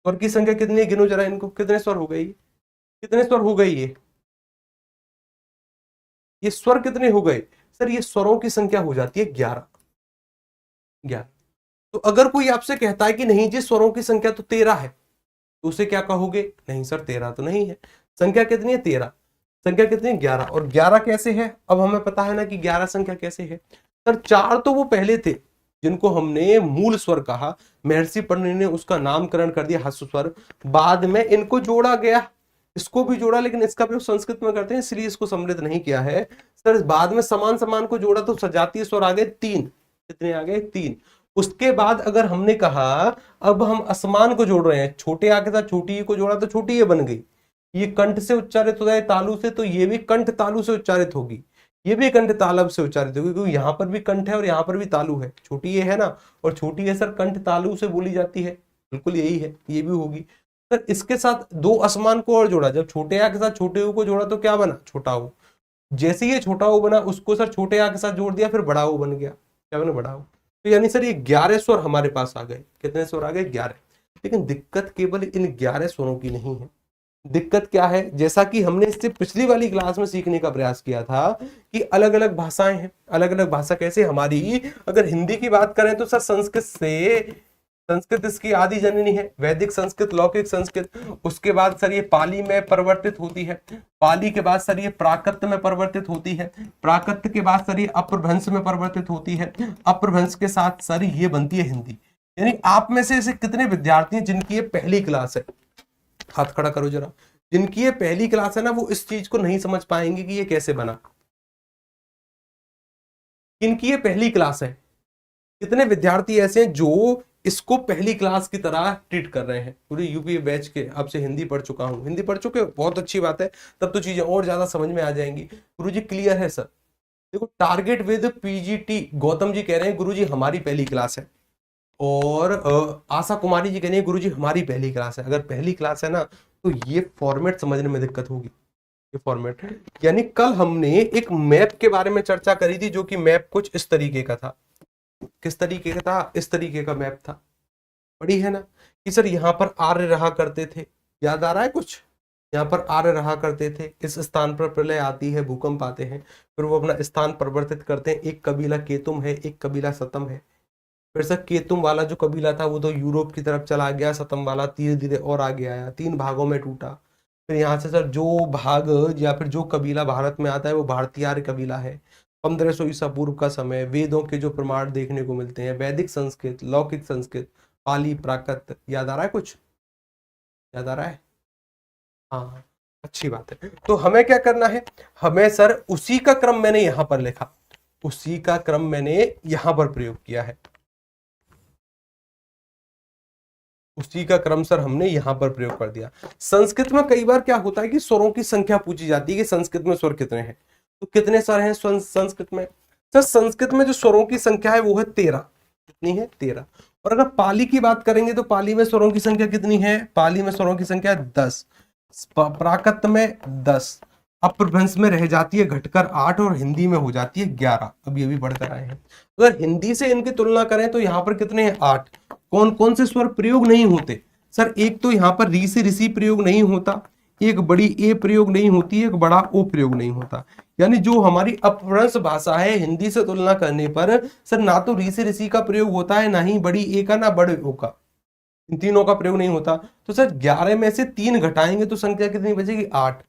स्वर की संख्या कितनी है? गिनो जरा इनको, कितने स्वर हो गए? कितने स्वर हो गए? ये स्वर कितने हो गए? सर ये स्वरों की संख्या हो जाती है 11। 11। तो अगर कोई आपसे कहता है कि नहीं जी स्वरों की संख्या तो 13 है, तो उसे क्या कहोगे? नहीं सर 13 तो नहीं है। संख्या कितनी है? 13। संख्या कितनी है? 11। और 11 कैसे है? अब हमें पता है ना कि 11 संख्या कैसे है। सर 4 तो वो पहले थे जिनको हमने मूल स्वर कहा, महर्षि पढ़ने ने उसका नामकरण कर दिया हस्व स्वर। बाद में इनको जोड़ा गया, इसको भी जोड़ा, लेकिन इसका प्रयोग संस्कृत में करते हैं इसलिए इसको सम्मिलित नहीं किया है। सर बाद में समान समान को जोड़ा तो सजातीय स्वर आ गए 3। कितने आ गए? 3। उसके बाद अगर हमने कहा अब हम असमान को जोड़ रहे हैं, छोटे आ के साथ छोटी ई को जोड़ा तो छोटी ए बन गई। ये कंठ से उच्चारित हो जाए तालु से, तो ये भी कंठ तालु से उच्चारित होगी, ये भी कंठ तालब से उच्चारित होगी, क्योंकि यहाँ पर भी कंठ है और यहाँ पर भी तालु है। छोटी ए है ना, और छोटी ए सर कंठ तालु से बोली जाती है, बिल्कुल यही है, ये भी होगी। सर इसके साथ दो असमान को और जोड़ा, जब छोटे आ के साथ छोटे ऊ को जोड़ा तो क्या बना? छोटा ऊ। जैसे ये छोटा ऊ बना उसको सर छोटे आ के साथ जोड़ दिया, फिर बड़ा ऊ बन गया। क्या बना? बड़ा ऊ। तो यानी सर ये 11 स्वर हमारे पास आ गए। कितने स्वर आ गए? 11। लेकिन दिक्कत केवल इन 11 स्वरों की नहीं है। दिक्कत क्या है? जैसा कि हमने इससे पिछली वाली क्लास में सीखने का प्रयास किया था कि अलग अलग भाषाएं हैं। अलग अलग भाषा कैसे? हमारी अगर हिंदी की बात करें तो सर संस्कृत से संस्कृत इसकी आदि जननी है, वैदिक संस्कृत, लौकिक संस्कृत। उसके बाद सर ये पाली में परिवर्तित होती है, पाली के बाद सर ये प्राकृत में परिवर्तित होती है, प्राकृत के बाद सर ये अपभ्रंश में परिवर्तित होती है, अपभ्रंश के साथ सर ये बनती है हिंदी। यानी आप में से ऐसे कितने विद्यार्थी हैं जिनकी ये पहली क्लास है, हाथ खड़ा करो जरा। जिनकी ये पहली क्लास है ना, वो इस चीज को नहीं समझ पाएंगे कि ये कैसे बना। इनकी ये पहली क्लास है, कितने विद्यार्थी ऐसे हैं जो इसको पहली क्लास की तरह ट्रीट कर रहे हैं। पूरी यूपी बैच के आपसे हिंदी पढ़ चुका हूं, हिंदी पढ़ चुके हो, बहुत अच्छी बात है, तब तो चीजें और ज्यादा समझ में आ जाएंगी। गुरुजी क्लियर है सर? देखो, target with PGT, Gautam ji कह रहे हैं गुरुजी हमारी पहली क्लास है, और आशा कुमारी जी कह रही है गुरुजी हमारी पहली क्लास है। अगर पहली क्लास है ना, तो ये फॉर्मेट समझने में दिक्कत होगी। ये फॉर्मेट, यानी कल हमने एक मैप के बारे में चर्चा करी थी, जो कि मैप कुछ इस तरीके का था। किस तरीके का था? इस तरीके का मैप था, पढ़ी है ना, कि सर यहाँ पर आर्य रहा करते थे, याद आ रहा है कुछ? यहाँ पर आर्य रहा करते थे, इस स्थान पर प्रलय आती है, भूकंप आते हैं, फिर वो अपना स्थान परिवर्तित करते हैं। एक कबीला केतुम है, एक कबीला सतम है। फिर सर केतुम वाला जो कबीला था वो तो यूरोप की तरफ चला गया, सतम वाला धीरे धीरे और आगे आया, 3 भागों में टूटा। फिर यहाँ से सर जो भाग या फिर जो कबीला भारत में आता है वो भारतीय आर्य कबीला है। 1500 ईसा पूर्व का समय, वेदों के जो प्रमाण देखने को मिलते हैं, वैदिक संस्कृत, लौकिक संस्कृत, पाली, प्राकृत, याद आ रहा है कुछ? याद आ रहा है? हाँ, अच्छी बात है। तो हमें क्या करना है? हमें सर उसी का क्रम मैंने यहां पर लिखा, उसी का क्रम मैंने यहां पर प्रयोग किया है, उसी का क्रम सर हमने यहां पर प्रयोग कर दिया। संस्कृत में कई बार क्या होता है कि स्वरों की संख्या पूछी जाती है कि संस्कृत में स्वर कितने हैं, तो कितने स्वर हैं संस्कृत में? सर संस्कृत में जो स्वरों की संख्या है वो है 13। कितनी है? 13। और अगर पाली की बात करेंगे तो पाली में स्वरों की संख्या कितनी है? पाली में स्वरों की संख्या 10, प्राकृत में 10, अपभ्रंश में रह जाती है घटकर 8, और हिंदी में हो जाती है 11। अब ये भी बढ़कर आए हैं। अगर हिंदी से इनकी तुलना करें तो यहाँ पर कितने हैं? 8। कौन कौन से स्वर प्रयोग नहीं होते? सर एक तो यहाँ पर री से ऋषि प्रयोग नहीं होता, एक बड़ी ए प्रयोग नहीं होती, एक बड़ा ओ प्रयोग नहीं होता। यानी जो हमारी अपभ्रंश भाषा है, हिंदी से तुलना करने पर सर ना तो री से ऋषि का प्रयोग होता है, ना ही बड़ी ए का, ना बड़े ओ का, इन तीनों का प्रयोग नहीं होता। तो सर 11 में से 3 घटाएंगे तो संख्या कितनी बचेगी? 8।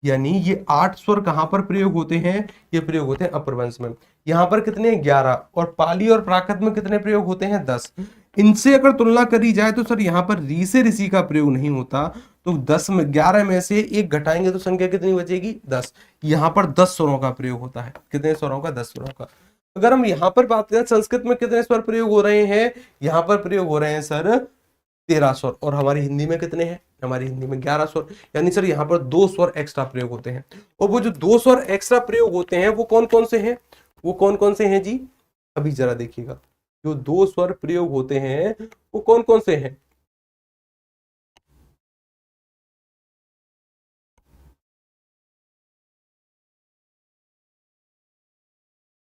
यानी ये 8 स्वर कहां पर प्रयोग होते हैं? ये प्रयोग होते हैं अपभ्रंश में। यहाँ पर कितने? 11। और पाली और प्राकृत में कितने प्रयोग होते हैं? 10। इनसे अगर तुलना करी जाए तो सर यहाँ पर री से ऋषि का प्रयोग नहीं होता, तो 10 में 11 में से 1 घटाएंगे तो संख्या कितनी बचेगी? 10। यहाँ पर 10 स्वरों का प्रयोग होता है। कितने स्वरों का? 10 स्वरों का। अगर हम यहाँ पर बात करें संस्कृत में कितने स्वर प्रयोग हो रहे हैं, यहाँ पर प्रयोग हो रहे हैं सर 13 स्वर। और हमारी हिंदी में कितने हैं? हमारी हिंदी में 11 स्वर। यानी सर यहाँ पर 2 स्वर एक्स्ट्रा प्रयोग होते हैं। और वो जो 2 स्वर एक्स्ट्रा प्रयोग होते हैं वो कौन कौन से हैं? वो कौन कौन से हैं जी? अभी जरा देखिएगा, जो 2 स्वर प्रयोग होते हैं वो कौन कौन से हैं?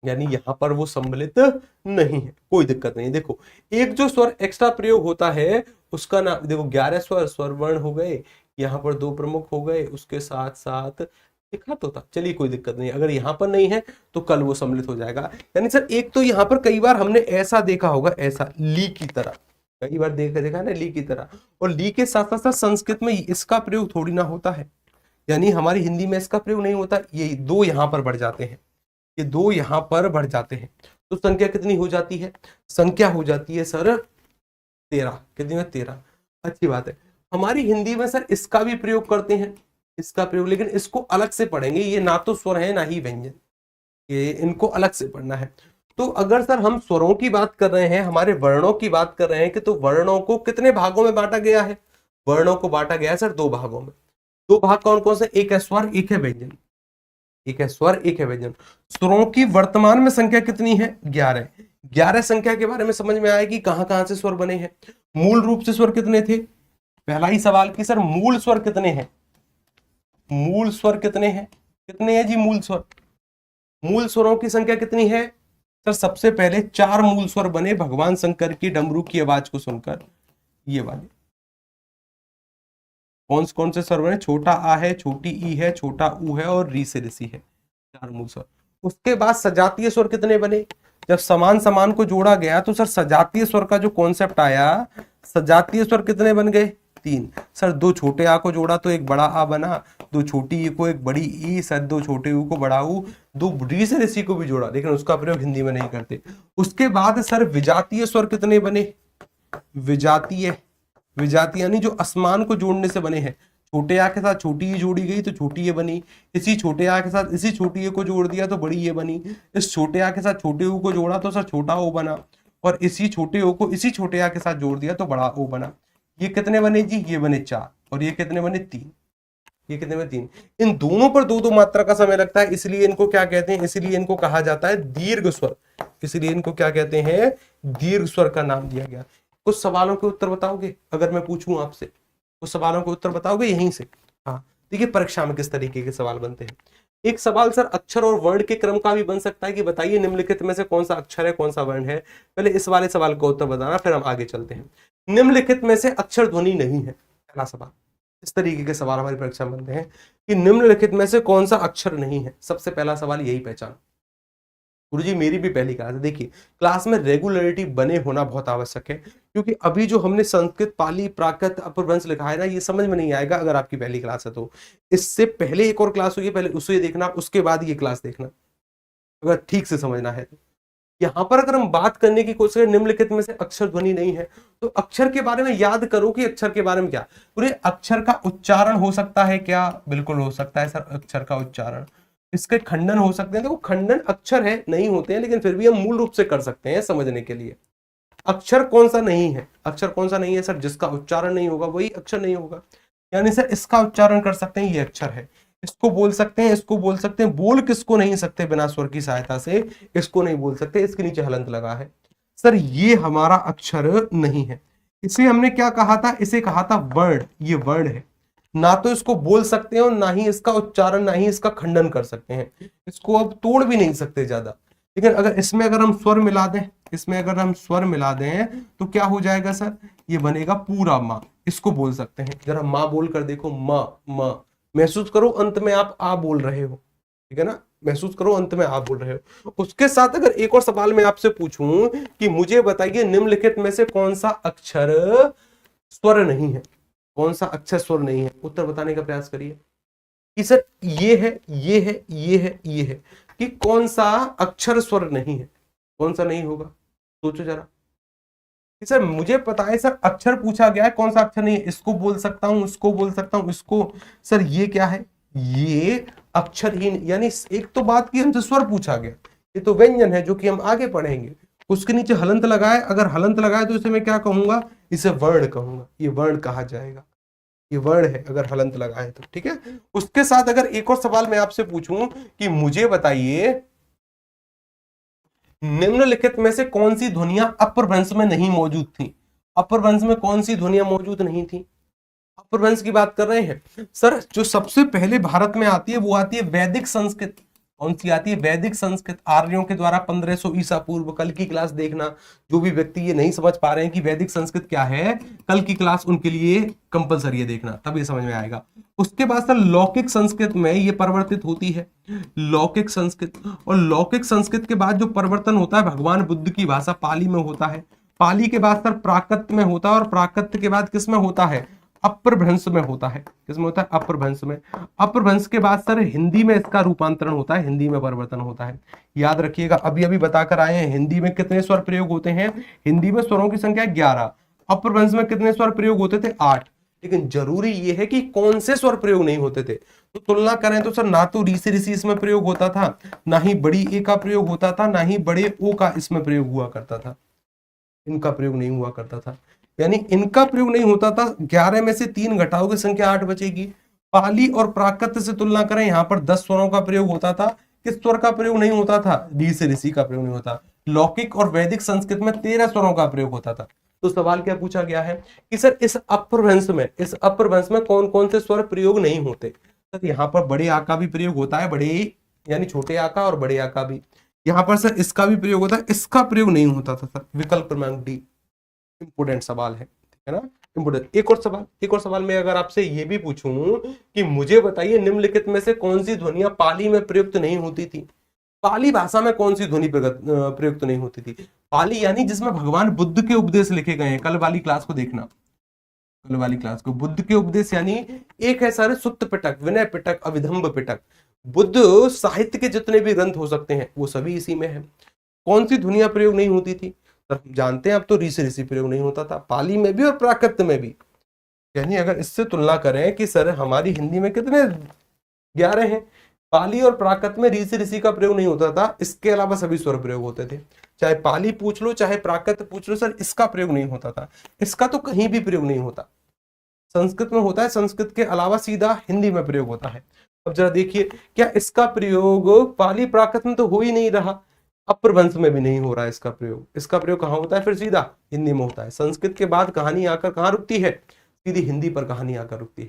यानी यहां पर वो सम्मिलित नहीं है, कोई दिक्कत नहीं। देखो, एक जो स्वर एक्स्ट्रा प्रयोग होता है उसका नाम देखो, 11 स्वर स्वरवर्ण हो गए, यहाँ पर 2 प्रमुख हो गए, उसके साथ साथ लिखा तो था, चलिए कोई दिक्कत नहीं। अगर यहाँ पर नहीं है तो कल वो सम्मिलित हो जाएगा। यानी सर एक तो यहाँ पर कई बार हमने ऐसा देखा होगा, ऐसा ली की तरह, कई बार देखा ना ली की तरह। और ली के साथ साथ संस्कृत में इसका प्रयोग थोड़ी ना होता है, यानी हमारी हिंदी में इसका प्रयोग नहीं होता। ये 2 यहाँ पर बढ़ जाते हैं, ये 2 यहाँ पर बढ़ जाते हैं, तो संख्या कितनी हो जाती है? संख्या हो जाती है सर 13। कितनी है? 13। अच्छी बात है। हमारी हिंदी में सर इसका भी प्रयोग करते हैं, इसका प्रयोग, लेकिन इसको अलग से पढ़ेंगे। ये ना तो स्वर है ना ही व्यंजन, ये इनको अलग से पढ़ना है। तो अगर सर हम स्वरों की बात कर रहे हैं, हमारे वर्णों की बात कर रहे हैं कि तो वर्णों को कितने भागों में बांटा गया है? वर्णों को बांटा गया है सर 2 भागों में। 2 भाग कौन कौन से? एक है स्वर, एक है व्यंजन। एक है स्वर, एक है व्यंजन। स्वरों की वर्तमान में संख्या कितनी है? 11। 11 संख्या के बारे में समझ में आएगी कहां कहां से स्वर बने हैं। मूल रूप से स्वर कितने थे? पहला ही सवाल कि सर मूल स्वर कितने हैं? मूल स्वर कितने हैं? कितने हैं जी मूल स्वर? मूल स्वरों की संख्या कितनी है? सर सबसे पहले 4 मूल स्वर बने भगवान शंकर की डमरू की आवाज को सुनकर, ये वाले। कौन से स्वर बने? छोटा आ है, छोटी ई है, छोटा ऊ है और री से ऋषि है, 4 मूल स्वर। उसके बाद सजातीय स्वर कितने बने? जब समान समान को जोड़ा गया तो सर सजातीय स्वर का जो कॉन्सेप्ट आया, सजातीय स्वर कितने बन गए? 3। सर दो छोटे आ को जोड़ा तो एक बड़ा आ बना, दो छोटी ई को एक बड़ी ई, सर दो छोटे यू को बड़ा ऊ, दो री से ऋषि को भी जोड़ा, लेकिन उसका प्रयोग हिंदी में नहीं करते। उसके बाद सर विजातीय स्वर कितने बने? विजातीय, विजातीय यानी जो असमान को जोड़ने से बने हैं। छोटे आ के साथ छोटी ई जोड़ी गई तो छोटी ए बनी, इसी छोटे आ के साथ इसी छोटी ए को जोड़ दिया तो बड़ी ए बनी, इस छोटे आ के साथ छोटे ओ को जोड़ा तो सर छोटा ओ बना, और इसी छोटे ओ को इसी छोटे आ के साथ जोड़ दिया तो बड़ा ओ बना। ये कितने बने जी? ये बने 4, और ये कितने बने? 3। ये कितने में? 3। इन दोनों पर दो दो मात्रा का समय लगता है, इसलिए इनको क्या कहते हैं? इसलिए इनको कहा जाता है दीर्घ स्वर। इसलिए इनको क्या कहते हैं? दीर्घ स्वर का नाम दिया गया। कुछ सवालों के उत्तर बताओगे अगर मैं पूछूं आपसे? कुछ सवालों के उत्तर बताओगे यहीं से? हाँ, देखिए परीक्षा में किस तरीके के सवाल बनते हैं। एक सवाल सर अक्षर और वर्ण के क्रम का भी बन सकता है कि बताइए निम्नलिखित में से कौन सा अक्षर है कौन सा वर्ण है। पहले इस वाले सवाल का उत्तर बताना, फिर हम आगे चलते हैं। निम्नलिखित में से अक्षर ध्वनि नहीं है, पहला सवाल। इस तरीके के सवाल हमारी परीक्षा में बनते हैं कि निम्नलिखित में से कौन सा अक्षर नहीं है। सबसे पहला सवाल यही पहचान। गुरुजी मेरी भी पहली क्लास है। देखिए क्लास में रेगुलरिटी बने होना बहुत आवश्यक है, क्योंकि अभी जो हमने संस्कृत, पाली, प्राकृत, अपभ्रंश लिखा है ना, ये समझ में नहीं आएगा अगर आपकी पहली क्लास है तो। इससे पहले एक और क्लास हुई है, पहले उसे देखना, उसके बाद ये क्लास देखना, अगर ठीक से समझना है तो। यहाँ पर अगर हम बात करने की कोशिश करें निम्नलिखित में से अक्षर ध्वनि नहीं है, तो अक्षर के बारे में याद करो कि अक्षर के बारे में क्या। पूरे अक्षर का उच्चारण हो सकता है क्या? बिल्कुल हो सकता है सर, अक्षर का उच्चारण। इसके खंडन हो सकते हैं। देखो खंडन अक्षर है नहीं होते हैं, लेकिन फिर भी हम मूल रूप से कर सकते हैं समझने के लिए। अक्षर कौन सा नहीं है? अक्षर कौन सा नहीं है सर? जिसका उच्चारण नहीं होगा वही अक्षर नहीं होगा। यानी सर इसका उच्चारण कर सकते हैं, ये अक्षर है। इसको बोल सकते हैं, इसको बोल सकते हैं। बोल किसको नहीं सकते बिना स्वर की सहायता से? इसको नहीं बोल सकते, इसके नीचे हलंत लगा है। सर ये हमारा अक्षर नहीं है। इसे हमने क्या कहा था? इसे कहा था वर्ण। ये वर्ण है, ना तो इसको बोल सकते हैं और ना ही इसका उच्चारण, ना ही इसका खंडन कर सकते हैं। इसको अब तोड़ भी नहीं सकते ज्यादा। लेकिन अगर इसमें अगर हम स्वर मिला दें, इसमें अगर हम स्वर मिला दें तो क्या हो जाएगा सर? ये बनेगा पूरा माँ। इसको बोल सकते हैं। जरा माँ बोल कर देखो, माँ माँ। महसूस करो अंत में आप आ बोल रहे हो, ठीक है ना? महसूस करो अंत में आप बोल रहे हो। उसके साथ अगर एक और सवाल मैं आपसे पूछूं कि मुझे बताइए निम्नलिखित में से कौन सा अक्षर स्वर नहीं है? कौन सा अक्षर स्वर नहीं है? उत्तर बताने का प्रयास करिए कि सर ये है, ये है, ये है, ये है, कि कौन सा अक्षर स्वर नहीं है? कौन सा नहीं होगा? सोचो जरा कि सर मुझे पता है सर, अक्षर पूछा गया है, कौन सा अक्षर नहीं है? इसको बोल सकता हूं, इसको बोल सकता हूं, इसको। सर ये क्या है? ये अक्षरहीन। यानी एक तो बात की हमसे स्वर पूछा गया, ये तो व्यंजन है जो कि हम आगे पढ़ेंगे। उसके नीचे हलंत लगाए, अगर हलंत लगाए तो इसे मैं क्या कहूंगा? इसे वर्ण कहूंगा। ये वर्ण कहा जाएगा, ये वर्ण है अगर हलंत लगाए तो, ठीक है। उसके साथ अगर एक और सवाल मैं आपसे पूछूं कि मुझे बताइए निम्नलिखित में से कौन सी ध्वनियां अपभ्रंश में नहीं मौजूद थी? अपभ्रंश में कौन सी ध्वनियां मौजूद नहीं थी? अपभ्रंश की बात कर रहे हैं सर। जो सबसे पहले भारत में आती है वो आती है वैदिक संस्कृत। कौन सी आती है? वैदिक संस्कृत। आर्यों के द्वारा 1500 ईसा पूर्व। कल की क्लास देखना, जो भी व्यक्ति ये नहीं समझ पा रहे हैं कि वैदिक संस्कृत क्या है, कल की क्लास उनके लिए कंपलसरी है देखना, तब ये समझ में आएगा। उसके बाद सर लौकिक संस्कृत में ये परिवर्तित होती है, लौकिक संस्कृत। और लौकिक संस्कृत के बाद जो परिवर्तन होता है भगवान बुद्ध की भाषा पाली में होता है। पाली के बाद सर प्राकृत में होता है, और प्राकृत के बाद किस में होता है? अपभ्रंश में होता है। किसमें होता है? अपभ्रंश में। अपभ्रंश के बाद सर हिंदी में इसका रूपांतरण होता है, हिंदी में परिवर्तन होता है। याद रखिएगा, अभी अभी बताकर आए हैं हिंदी में कितने स्वर प्रयोग होते हैं। हिंदी में स्वरों की संख्या 11। अपभ्रंश में कितने स्वर प्रयोग होते थे? 8। लेकिन जरूरी यह है कि कौन से स्वर प्रयोग नहीं होते थे। तो तुलना करें तो सर ना तो री से ऋषि इसमें प्रयोग होता था, ना ही बड़ी ए का प्रयोग होता था, ना ही बड़े ओ का इसमें प्रयोग हुआ करता था। इनका प्रयोग नहीं हुआ करता था, यानी इनका प्रयोग नहीं होता था। 11 में से 3 घटाओगे संख्या 8 बचेगी। पाली और प्राकृत से तुलना करें, यहाँ पर 10 स्वरों का प्रयोग होता था। किस स्वर का प्रयोग नहीं होता था? री से ऋषि का प्रयोग नहीं होता। लौकिक और वैदिक संस्कृत में 13 स्वरों का प्रयोग होता था। तो सवाल क्या पूछा गया है कि सर इस अपभ्रंश में कौन कौन से स्वर प्रयोग नहीं होते? सर यहाँ पर बड़े आ का भी प्रयोग होता है, बड़े यानी छोटे आ का, और बड़े आ का भी। यहाँ पर सर इसका भी प्रयोग होता है, इसका प्रयोग नहीं होता था सर। विकल्प क्रमांक डी। इंपोर्टेंट सवाल है, ठीक है ना? इंपोर्टेंट। एक और सवाल मैं अगर आपसे ये भी पूछूं कि मुझे बताइए निम्नलिखित में से कौन सी ध्वनियां पाली में प्रयुक्त नहीं होती थी? पाली भाषा में कौन सी ध्वनि प्रयुक्त नहीं होती थी? पाली यानी जिसमें भगवान बुद्ध के उपदेश लिखे गए हैं। कल वाली क्लास को देखना, कल वाली क्लास को। बुद्ध के उपदेश यानी एक है सारे सुत्त पिटक, विनय पिटक, अविधम्ब पिटक। बुद्ध साहित्य के जितने भी ग्रंथ हो सकते हैं वो सभी इसी में है। कौन सी ध्वनियां प्रयोग नहीं होती थी? सर हम जानते हैं अब तो ऋषि ऋषि प्रयोग नहीं होता था, पाली में भी और प्राकृत में भी। यानी अगर इससे तुलना करें कि सर हमारी हिंदी में कितने 11 हैं, पाली और प्राकृत में ऋषि ऋषि का प्रयोग नहीं होता था, इसके अलावा सभी स्वर प्रयोग होते थे। चाहे पाली पूछ लो चाहे प्राकृत पूछ लो, सर इसका प्रयोग नहीं होता था। इसका तो कहीं भी प्रयोग नहीं होता, संस्कृत में होता है, संस्कृत के अलावा सीधा हिंदी में प्रयोग होता है। अब जरा देखिए, क्या इसका प्रयोग पाली प्राकृत में तो हो ही नहीं रहा, अपभ्रंश में भी नहीं हो रहा है इसका प्रयोग। इसका प्रयोग कहाँ होता है? फिर सीधा हिंदी में होता है। संस्कृत के बाद कहानी आकर कहाँ रुकती है? सीधी हिंदी पर कहानी आकर रुकती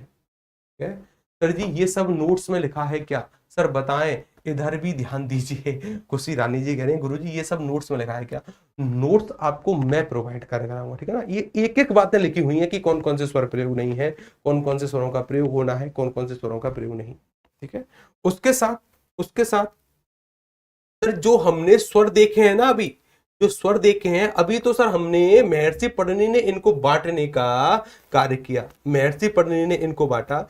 है। सर जी ये सब नोट्स में लिखा है क्या? सर बताएं, इधर भी ध्यान दीजिए। खुशी रानी जी कह रहे हैं गुरुजी ये सब नोट्स में लिखा है क्या? नोट्स आपको मैं प्रोवाइड कर कराऊंगा, ठीक है ना। ये एक एक बातें लिखी हुई है कि कौन कौन से स्वर प्रयोग नहीं है, कौन कौन से स्वरों का प्रयोग होना है, कौन कौन से स्वरों का प्रयोग नहीं, ठीक है। उसके साथ सर जो हमने स्वर देखे हैं ना, अभी जो स्वर देखे हैं अभी, तो सर हमने महर्षि पढ़नी ने इनको बांटने का कार्य किया। महर्षि पढ़नी ने इनको बांटा।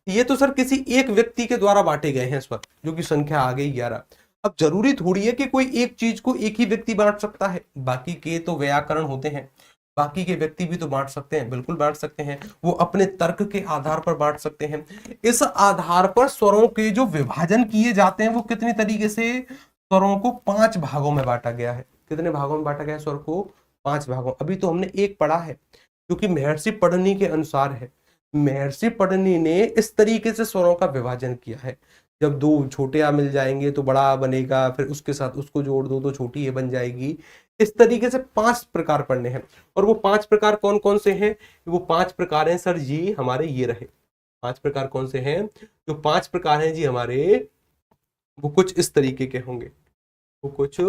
ये तो सर किसी एक व्यक्ति के द्वारा बांटे गए हैं स्वर, जो कि संख्या आ गई 11। अब जरूरी थोड़ी है कि कोई एक चीज को एक ही व्यक्ति बांट सकता है। बाकी के तो व्याकरण होते हैं, बाकी के व्यक्ति भी तो बांट सकते हैं, बिल्कुल बांट सकते हैं। वो अपने तर्क के आधार पर बांट सकते हैं। इस आधार पर स्वरों के जो विभाजन किए जाते हैं वो कितनी तरीके से, स्वरों को 5 भागों में बांटा गया है। कितने भागों में बांटा गया है स्वर को? 5 भागों। अभी तो हमने एक पढ़ा है क्योंकि महर्षि पढ़नी के अनुसार है। महर्षि पढ़नी ने इस तरीके से स्वरों का विभाजन किया है। जब 2 छोटे आ मिल जाएंगे तो बड़ा आ बनेगा, फिर उसके साथ उसको जोड़ दो तो छोटी ए बन जाएगी। इस तरीके से 5 प्रकार पढ़ने हैं। और वो 5 प्रकार कौन कौन से हैं? वो 5 प्रकार हैं सर जी हमारे, ये रहे 5 प्रकार। कौन से हैं? जो 5 प्रकार हैं जी हमारे, वो कुछ इस तरीके के होंगे, वो कुछ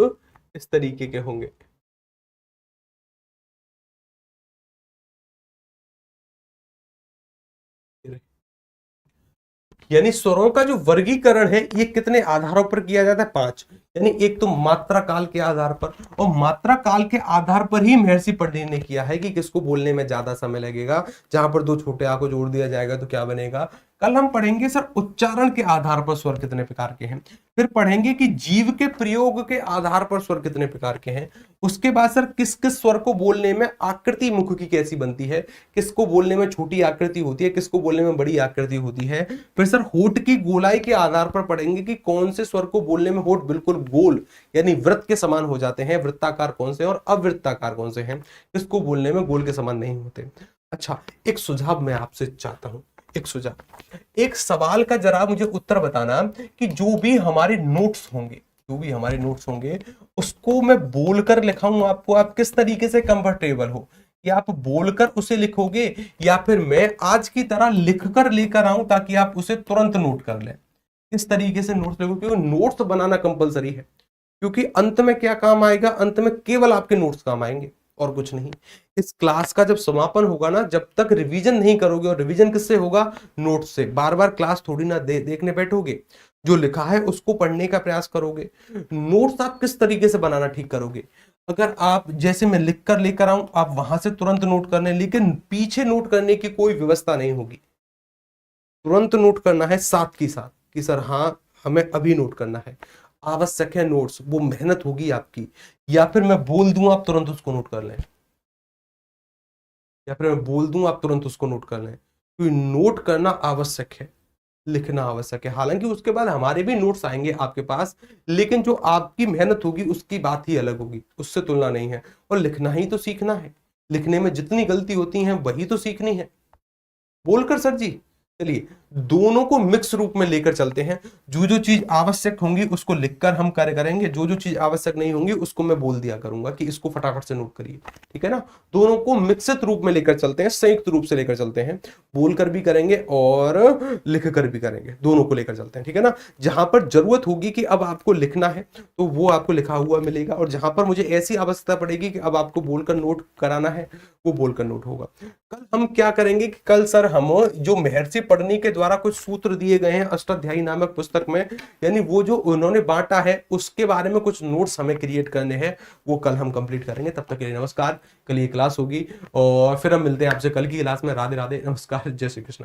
इस तरीके के होंगे। यानी स्वरों का जो वर्गीकरण है ये कितने आधारों पर किया जाता है? 5। यानी एक तो मात्रा काल के आधार पर, और मात्रा काल के आधार पर ही महर्षि पढ़नी ने किया है कि किसको बोलने में ज्यादा समय लगेगा। जहां पर 2 छोटे आ को जोड़ दिया जाएगा तो क्या बनेगा। कल हम पढ़ेंगे सर उच्चारण के आधार पर स्वर कितने प्रकार के हैं। फिर पढ़ेंगे कि जीव के प्रयोग के आधार पर स्वर कितने प्रकार के हैं। उसके बाद सर किस किस स्वर को बोलने में आकृति मुख की कैसी बनती है, किसको बोलने में छोटी आकृति होती है, किसको बोलने में बड़ी आकृति होती है। फिर सर होठ की गोलाई के आधार पर पढ़ेंगे कि कौन से स्वर को बोलने में होठ बिल्कुल गोल यानी वृत्त के समान हो जाते हैं, वृत्ताकार कौन से और अवृत्ताकार कौन से हैं, किसको बोलने में गोल के समान नहीं होते। अच्छा एक सुझाव मैं आपसे चाहता हूं, एक सुझाव, एक सवाल का जरा मुझे उत्तर बताना कि जो भी हमारे नोट्स होंगे, जो भी हमारे नोट्स होंगे उसको मैं बोलकर लिखाऊं आपको, आप किस तरीके से कंफर्टेबल हो, या आप बोलकर उसे लिखोगे या फिर मैं आज की तरह लिखकर लेकर आऊं ताकि आप उसे तुरंत नोट कर लें। इस तरीके से नोट्स लिखो, क्योंकि नोट्स बनाना कंपलसरी है, क्योंकि अंत में क्या काम आएगा, अंत में केवल आपके नोट्स काम आएंगे और कुछ नहीं। इस क्लास का जब समापन होगा ना, जब तक रिवीजन नहीं करोगे, और रिवीजन किससे होगा? नोट्स से। बार बार क्लास थोड़ी ना देखने बैठोगे, जो लिखा है उसको पढ़ने का प्रयास करोगे। नोट्स आप किस तरीके से बनाना ठीक करोगे? अगर आप जैसे मैं लिख कर लेकर आऊं, आप वहां से तुरंत नोट करने, लेकिन पीछे नोट करने की कोई व्यवस्था नहीं होगी। तुरंत नोट करना है साथ की साथ कि सर हाँ हमें अभी नोट करना है, आवश्यक है नोट्स, वो मेहनत होगी आपकी। या फिर मैं बोल दूं आप तुरंत उसको नोट कर लें, या फिर मैं बोल दूं आप तुरंत उसको नोट कर लें, क्योंकि नोट करना आवश्यक है, लिखना आवश्यक है। हालांकि उसके बाद हमारे भी नोट्स आएंगे आपके पास, लेकिन जो आपकी मेहनत होगी उसकी बात ही अलग होगी, उससे तुलना नहीं है। और लिखना ही तो सीखना है, लिखने में जितनी गलती होती है वही तो सीखनी है। बोलकर सर जी, चलिए दोनों को मिक्स रूप में लेकर चलते हैं। जो जो चीज आवश्यक होंगी उसको लिखकर हम कार्य करेंगे, जो जो चीज आवश्यक नहीं होंगी उसको मैं बोल दिया करूंगा कि इसको फटाफट से नोट करिए, ठीक है ना। दोनों को मिक्सित रूप में लेकर चलते हैं, संयुक्त रूप से लेकर चलते हैं, बोलकर भी करेंगे और लिखकर भी करेंगे, दोनों को लेकर चलते हैं, ठीक है ना। जहां पर जरूरत होगी कि अब आपको लिखना है तो वो आपको लिखा हुआ मिलेगा, और जहां पर मुझे ऐसी आवश्यकता पड़ेगी कि अब आपको बोलकर नोट कराना है वो बोलकर नोट होगा। कल हम क्या करेंगे कि कल सर हम जो महर्षि पढ़नी के द्वारा कुछ सूत्र दिए गए हैं अष्टाध्यायी नामक पुस्तक में, यानी वो जो उन्होंने बांटा है उसके बारे में कुछ नोट्स हमें क्रिएट करने हैं, वो कल हम कंप्लीट करेंगे। तब तक के लिए नमस्कार, कल ये क्लास होगी और फिर हम मिलते हैं आपसे कल की क्लास में। राधे राधे, नमस्कार, जय श्री कृष्ण।